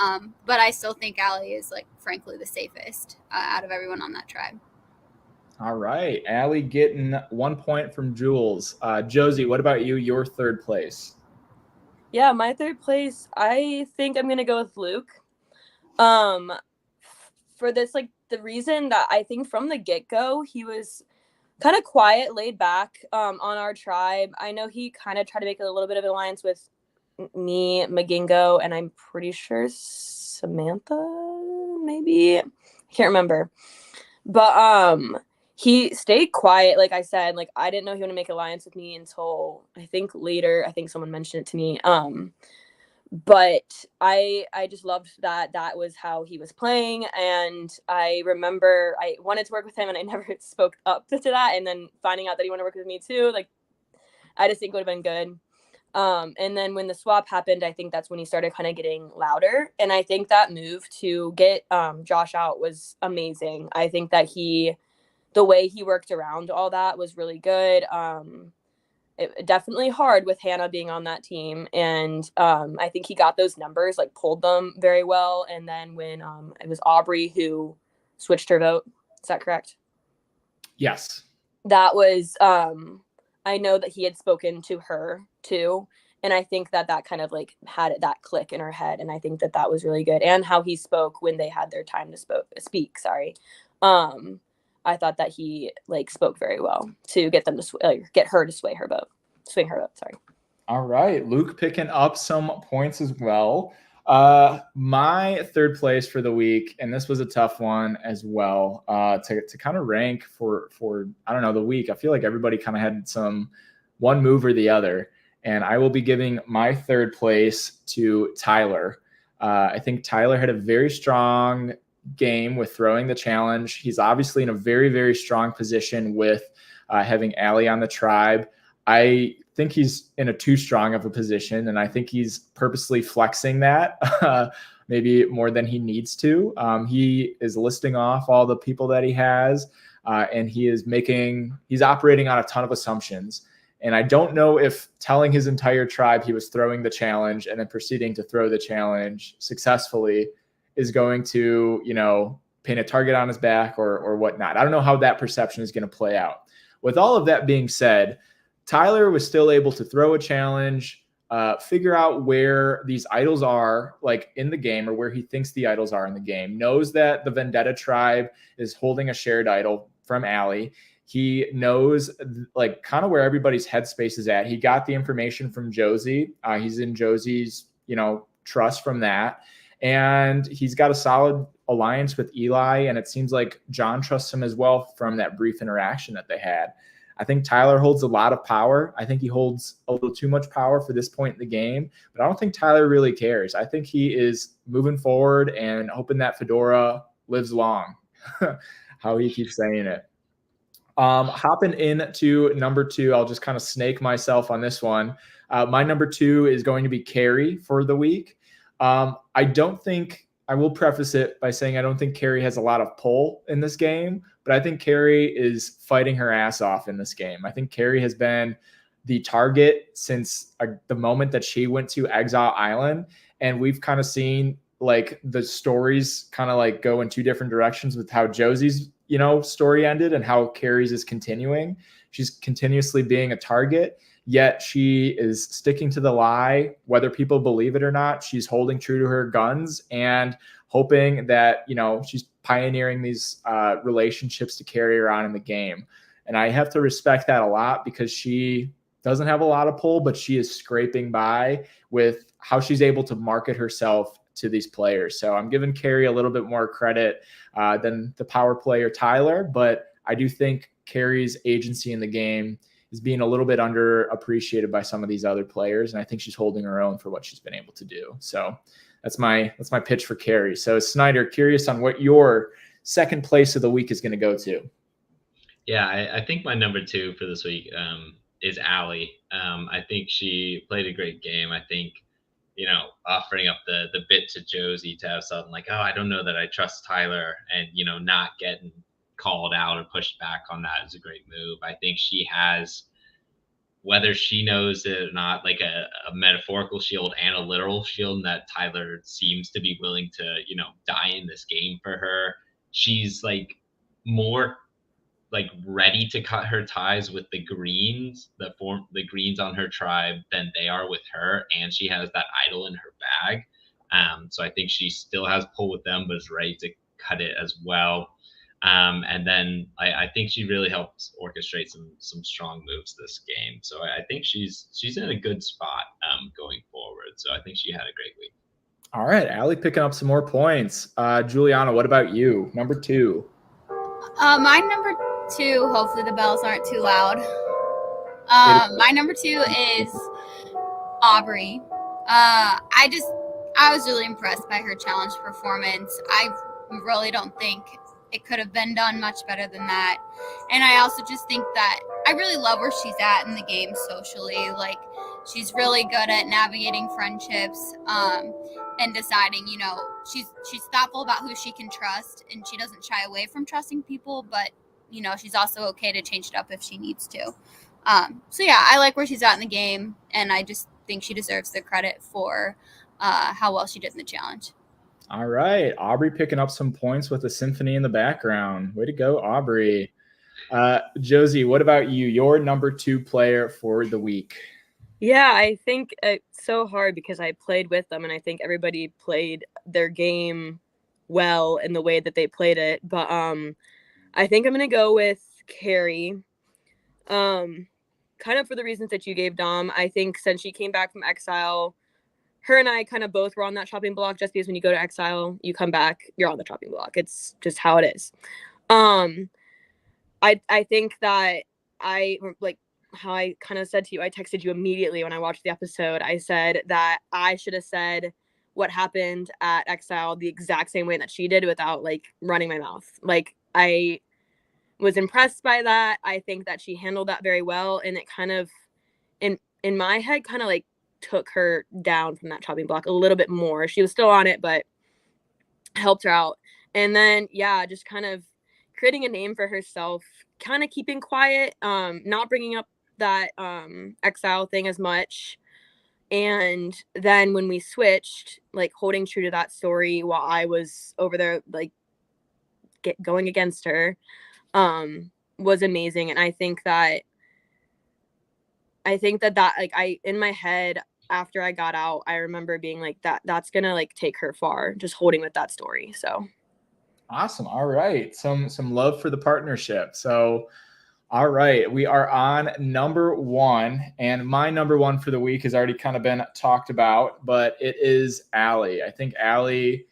but I still think Allie is frankly the safest out of everyone on that tribe. All right. Allie getting 1 point from Jules. Josie, what about you? Your third place. Yeah, my third place, I think I'm going to go with Luke. For this, the reason that I think from the get-go, he was kind of quiet, laid back on our tribe. I know he kind of tried to make a little bit of an alliance with me, Magingo, and I'm pretty sure Samantha, maybe? I can't remember. But he stayed quiet, like I said. I didn't know he wanted to make alliance with me until I think later. I think someone mentioned it to me. but I just loved that was how he was playing. And I remember I wanted to work with him and I never spoke up to that. And then finding out that he wanted to work with me too, like, I just think it would have been good. And then when the swap happened, I think that's when he started kind of getting louder. And I think that move to get Josh out was amazing. I think that the way he worked around all that was really good. It definitely hard with Hannah being on that team. And I think he got those numbers, like pulled them very well. And then when it was Aubrey who switched her vote, is that correct? Yes. That was, I know that he had spoken to her too. And I think that kind of like had that click in her head. And I think that was really good. And how he spoke when they had their time to speak. Sorry. I thought that he like spoke very well to get them to get her to swing her vote. Sorry. All right, Luke picking up some points as well. My third place for the week, and this was a tough one as well, to kind of rank for I don't know, the week. I feel like everybody kind of had one move or the other, and I will be giving my third place to Tyler. I think Tyler had a very strong game with throwing the challenge. He's obviously in a very, very strong position with having Allie on the tribe. I think he's in a too strong of a position, and I think he's purposely flexing that maybe more than he needs to. He is listing off all the people that he has, and he's operating on a ton of assumptions. And I don't know if telling his entire tribe he was throwing the challenge and then proceeding to throw the challenge successfully is going to, paint a target on his back or whatnot. I don't know how that perception is going to play out. With all of that being said, Tyler was still able to throw a challenge, figure out where these idols are, like in the game, or where he thinks the idols are in the game, knows that the Vendetta tribe is holding a shared idol from Allie. He knows like kind of where everybody's headspace is at. He got the information from Josie. He's in Josie's, trust from that. And he's got a solid alliance with Eli. And it seems like John trusts him as well from that brief interaction that they had. I think Tyler holds a lot of power. I think he holds a little too much power for this point in the game, but I don't think Tyler really cares. I think he is moving forward and hoping that Fedora lives long, how he keeps saying it. Hopping into number 2, I'll just kind of snake myself on this one. My number 2 is going to be Carrie for the week. I will preface it by saying I don't think Carrie has a lot of pull in this game, but I think Carrie is fighting her ass off in this game. I think Carrie has been the target since the moment that she went to Exile Island, and we've kind of seen like the stories kind of like go in two different directions with how Josie's story ended and how Carrie's is continuing. She's continuously being a target, yet she is sticking to the lie, whether people believe it or not. She's holding true to her guns and hoping that, she's pioneering these relationships to carry her on in the game. And I have to respect that a lot because she doesn't have a lot of pull, but she is scraping by with how she's able to market herself to these players. So I'm giving Carrie a little bit more credit than the power player Tyler, but I do think Carrie's agency in the game is being a little bit underappreciated by some of these other players. And I think she's holding her own for what she's been able to do. So that's my pitch for Carrie. So Snyder, curious on what your second place of the week is going to go to. Yeah, I think my number 2 for this week is Allie. I think she played a great game. I think, offering up the bit to Josie to have something like, oh, I don't know that I trust Tyler, and, not getting called out or pushed back on that is a great move. I think she has, whether she knows it or not, like a metaphorical shield and a literal shield, and that Tyler seems to be willing to, die in this game for her. She's like more like ready to cut her ties with the greens, the greens on her tribe than they are with her. And she has that idol in her bag. So I think she still has pull with them, but is ready to cut it as well. And then I think she really helps orchestrate some strong moves this game. So I think she's in a good spot going forward. So I think she had a great week. All right, Allie picking up some more points. Juliana, what about you? Number 2. My number 2, hopefully the bells aren't too loud. My number 2 is Aubrey. I was really impressed by her challenge performance. I really don't think it could have been done much better than that. And I also just think that I really love where she's at in the game socially. Like, she's really good at navigating friendships, and deciding, she's thoughtful about who she can trust, and she doesn't shy away from trusting people, but she's also okay to change it up if she needs to. So yeah, I like where she's at in the game, and I just think she deserves the credit for how well she did in the challenge. All right, Aubrey picking up some points with a symphony in the background. Way to go, Aubrey. Josie, what about you? Your number 2 player for the week. Yeah, I think it's so hard because I played with them, and I think everybody played their game well in the way that they played it. But I think I'm gonna go with Carrie. Kind of for the reasons that you gave, Dom. I think since she came back from exile, her and I kind of both were on that chopping block, just because when you go to exile, you come back, you're on the chopping block. It's just how it is. I think that how I kind of said to you, I texted you immediately when I watched the episode. I said that I should have said what happened at exile the exact same way that she did without running my mouth. I was impressed by that. I think that she handled that very well, and it kind of in my head kind of took her down from that chopping block a little bit more. She was still on it, but helped her out. And then just kind of creating a name for herself, kind of keeping quiet, not bringing up that exile thing as much. And then when we switched, holding true to that story while I was over there going against her, was amazing. And I think that in my head after I got out, I remember being that's gonna take her far, just holding with that story. So awesome. All right, some love for the partnership. So all right, we are on number 1, and my number 1 for the week has already kind of been talked about, but it is Allie. I think Allie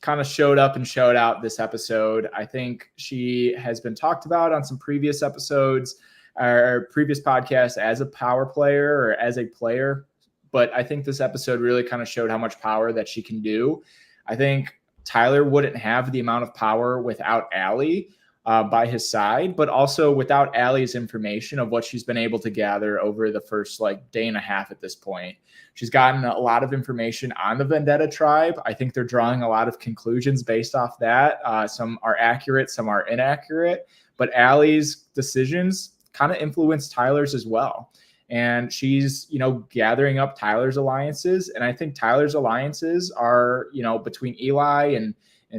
kind of showed up and showed out this episode. I think she has been talked about on some previous episodes or previous podcasts as a power player or as a player, but I think this episode really kind of showed how much power that she can do. I think Tyler wouldn't have the amount of power without Allie by his side, but also without Allie's information of what she's been able to gather over the first day and a half at this point. She's gotten a lot of information on the Vendetta tribe. I think they're drawing a lot of conclusions based off that. Some are accurate, some are inaccurate, but Allie's decisions kind of influence Tyler's as well. And she's, gathering up Tyler's alliances. And I think Tyler's alliances are, between Eli and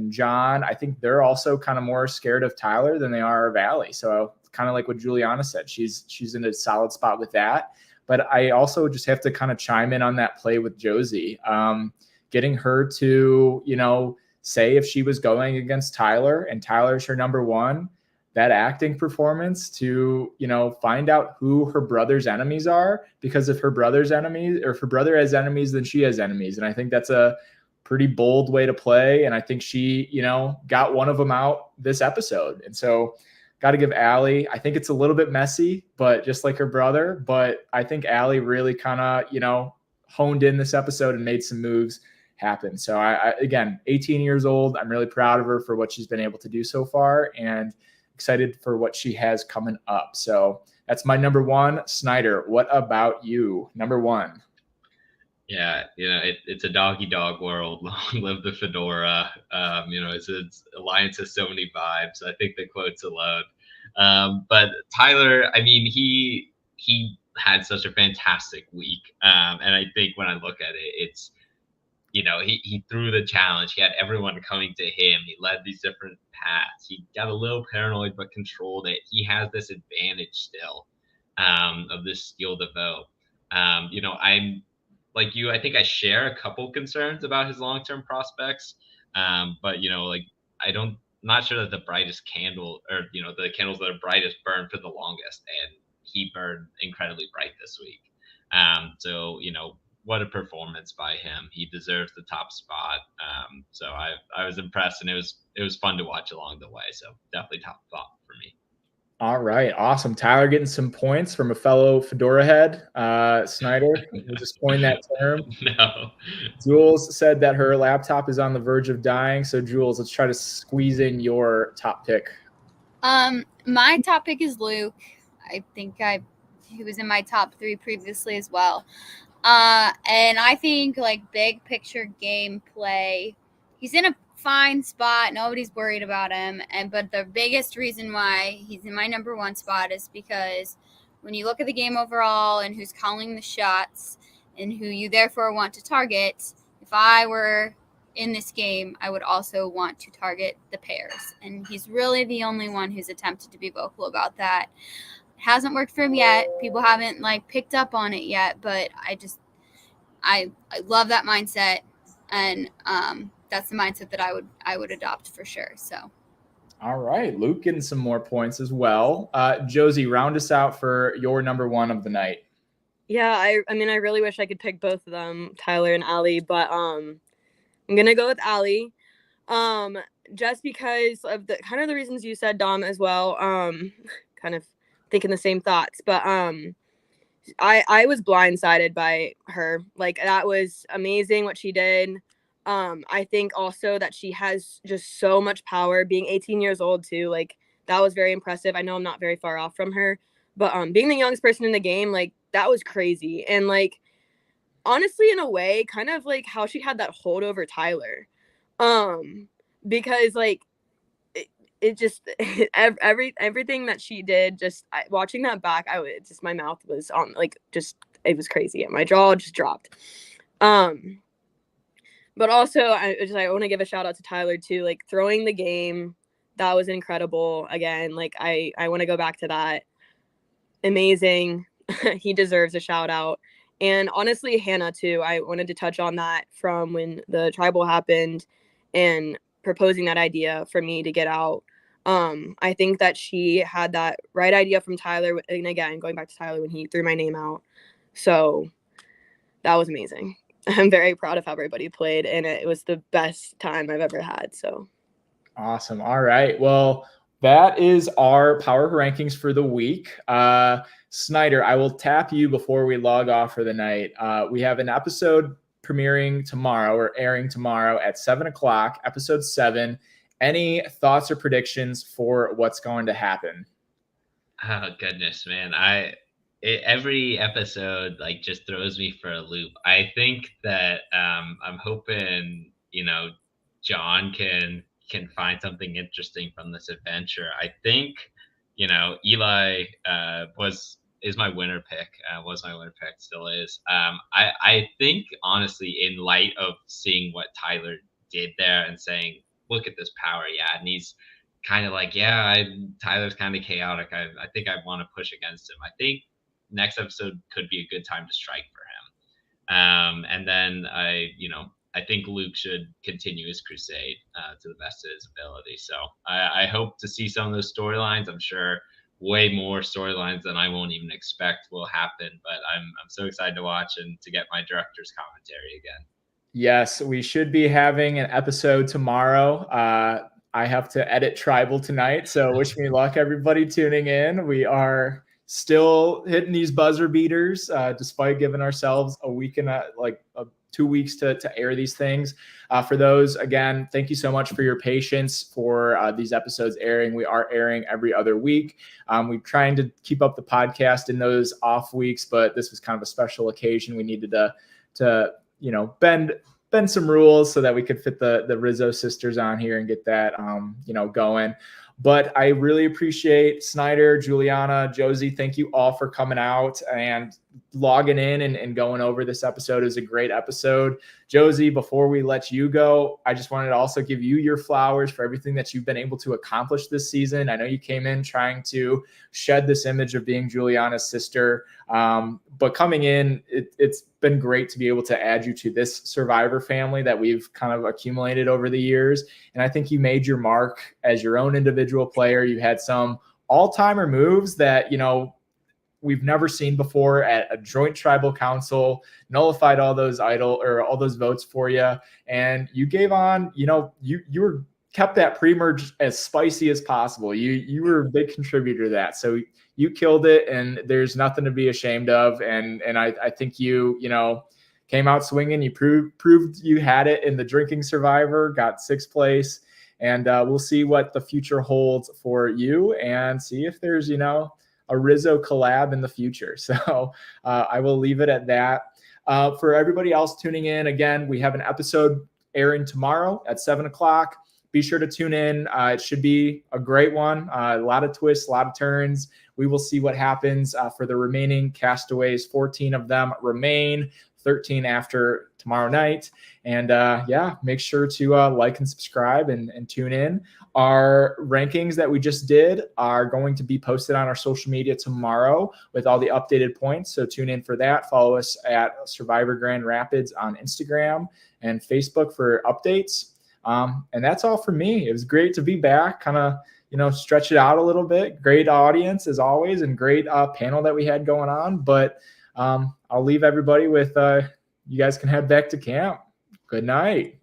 John. I think they're also kind of more scared of Tyler than they are of Allie. So kind of like what Juliana said, she's in a solid spot with that. But I also just have to kind of chime in on that play with Josie, getting her to, say if she was going against Tyler and Tyler's her number 1, that acting performance to, find out who her brother's enemies are, because if her brother's enemies, or if her brother has enemies, then she has enemies. And I think that's a pretty bold way to play. And I think she, got one of them out this episode. And so got to give Allie, I think it's a little bit messy, but just like her brother, but I think Allie really kind of, honed in this episode and made some moves happen. So I, again, 18 years old, I'm really proud of her for what she's been able to do so far, and excited for what she has coming up. So that's my number 1. Snyder, what about you? Number 1. Yeah, it's a dog world. Long live the fedora. It's Alliance has so many vibes. I think the quotes alone. But Tyler, I mean, he had such a fantastic week. And I think when I look at it, it's, he threw the challenge. He had everyone coming to him. He led these different paths. He got a little paranoid, but controlled it. He has this advantage still of this steal the vote. I'm like you. I think I share a couple concerns about his long-term prospects. But not sure that the brightest candle, or the candles that are brightest burn for the longest, and he burned incredibly bright this week. So what a performance by him. He deserves the top spot. So I was impressed, and it was fun to watch along the way. So definitely top spot for me. All right. Awesome. Tyler getting some points from a fellow Fedora head. Snyder, we'll just coin that term. No. Jules said that her laptop is on the verge of dying. So Jules, let's try to squeeze in your top pick. My top pick is Luke. I think he was in my top 3 previously as well. And I think like big picture gameplay, he's in a fine spot. Nobody's worried about him. But the biggest reason why he's in my number 1 spot is because when you look at the game overall and who's calling the shots and who you therefore want to target, if I were in this game, I would also want to target the pairs. And he's really the only one who's attempted to be vocal about that. It hasn't worked for him yet. People haven't like picked up on it yet, but I love that mindset. And that's the mindset that I would adopt for sure. So. All right. Luke getting some more points as well. Josie, round us out for your number 1 of the night. Yeah, I mean, I really wish I could pick both of them, Tyler and Allie, but I'm going to go with Allie. Just because of the kind of the reasons you said, Dom, as well. Kind of thinking the same thoughts, but I was blindsided by her. Like, that was amazing what she did. I think also that she has just so much power, being 18 years old too. Like, that was very impressive. I know I'm not very far off from her, but being the youngest person in the game, like, that was crazy. And like, honestly, in a way, kind of like how she had that hold over Tyler, because like it just everything that she did, just watching that back, my mouth was on, like, just, it was crazy. My jaw just dropped. But also I want to give a shout out to Tyler too, like throwing the game. That was incredible. Again, like I want to go back to that. Amazing. He deserves a shout out. And honestly, Hannah too. I wanted to touch on that from when the tribal happened and proposing that idea for me to get out. I think that she had that right idea from Tyler. And again, going back to Tyler when he threw my name out. So that was amazing. I'm very proud of how everybody played, and it was the best time I've ever had. So awesome. All right. Well, that is our power rankings for the week. Snyder, I will tap you before we log off for the night. We have an episode premiering tomorrow or airing tomorrow at 7:00, episode 7. Any thoughts or predictions for what's going to happen? Oh goodness, man. Every episode like just throws me for a loop. I think that I'm hoping, John can find something interesting from this adventure. I think, Eli is my winner pick. Was my winner pick, still is. I think honestly, in light of seeing what Tyler did there and saying, look at this power, and he's kind of like, Tyler's kind of chaotic. I think I want to push against him. I think next episode could be a good time to strike for him. And then I think Luke should continue his crusade to the best of his ability. So I hope to see some of those storylines. I'm sure way more storylines than I won't even expect will happen, but I'm so excited to watch and to get my director's commentary again. Yes, we should be having an episode tomorrow. I have to edit Tribal tonight, so wish me luck, everybody tuning in. We are still hitting these buzzer beaters, despite giving ourselves a week and 2 weeks to air these things. For those, again, thank you so much for your patience for these episodes airing. We are airing every other week. We're trying to keep up the podcast in those off weeks, but this was kind of a special occasion. We needed to bend some rules so that we could fit the Rizzo sisters on here and get that going. But I really appreciate Snyder, Juliana, Josie. Thank you all for coming out and logging in and going over this episode. It was a great episode. Josie, before we let you go, I just wanted to also give you your flowers for everything that you've been able to accomplish this season. I know you came in trying to shed this image of being Juliana's sister, but coming in, it's been great to be able to add you to this Survivor family that we've kind of accumulated over the years. And I think you made your mark as your own individual player. You had some all-timer moves that, we've never seen before at a joint tribal council, nullified all those votes for you. And you gave on, you were kept that pre-merge as spicy as possible. You were a big contributor to that. So you killed it, and there's nothing to be ashamed of. And I think you came out swinging. You proved you had it in the drinking survivor, got 6th place. And we'll see what the future holds for you, and see if there's, a Rizzo collab in the future. So I will leave it at that. For everybody else tuning in, again, we have an episode airing tomorrow at 7:00. Be sure to tune in. It should be a great one. A lot of twists, a lot of turns. We will see what happens for the remaining castaways. 14 of them remain, 13 after tomorrow night. And make sure to like and subscribe and tune in. Our rankings that we just did are going to be posted on our social media tomorrow with all the updated points. So tune in for that. Follow us at Survivor Grand Rapids on Instagram and Facebook for updates. And that's all for me. It was great to be back, kind of, stretch it out a little bit. Great audience as always, and great panel that we had going on. But I'll leave everybody with, you guys can head back to camp. Good night.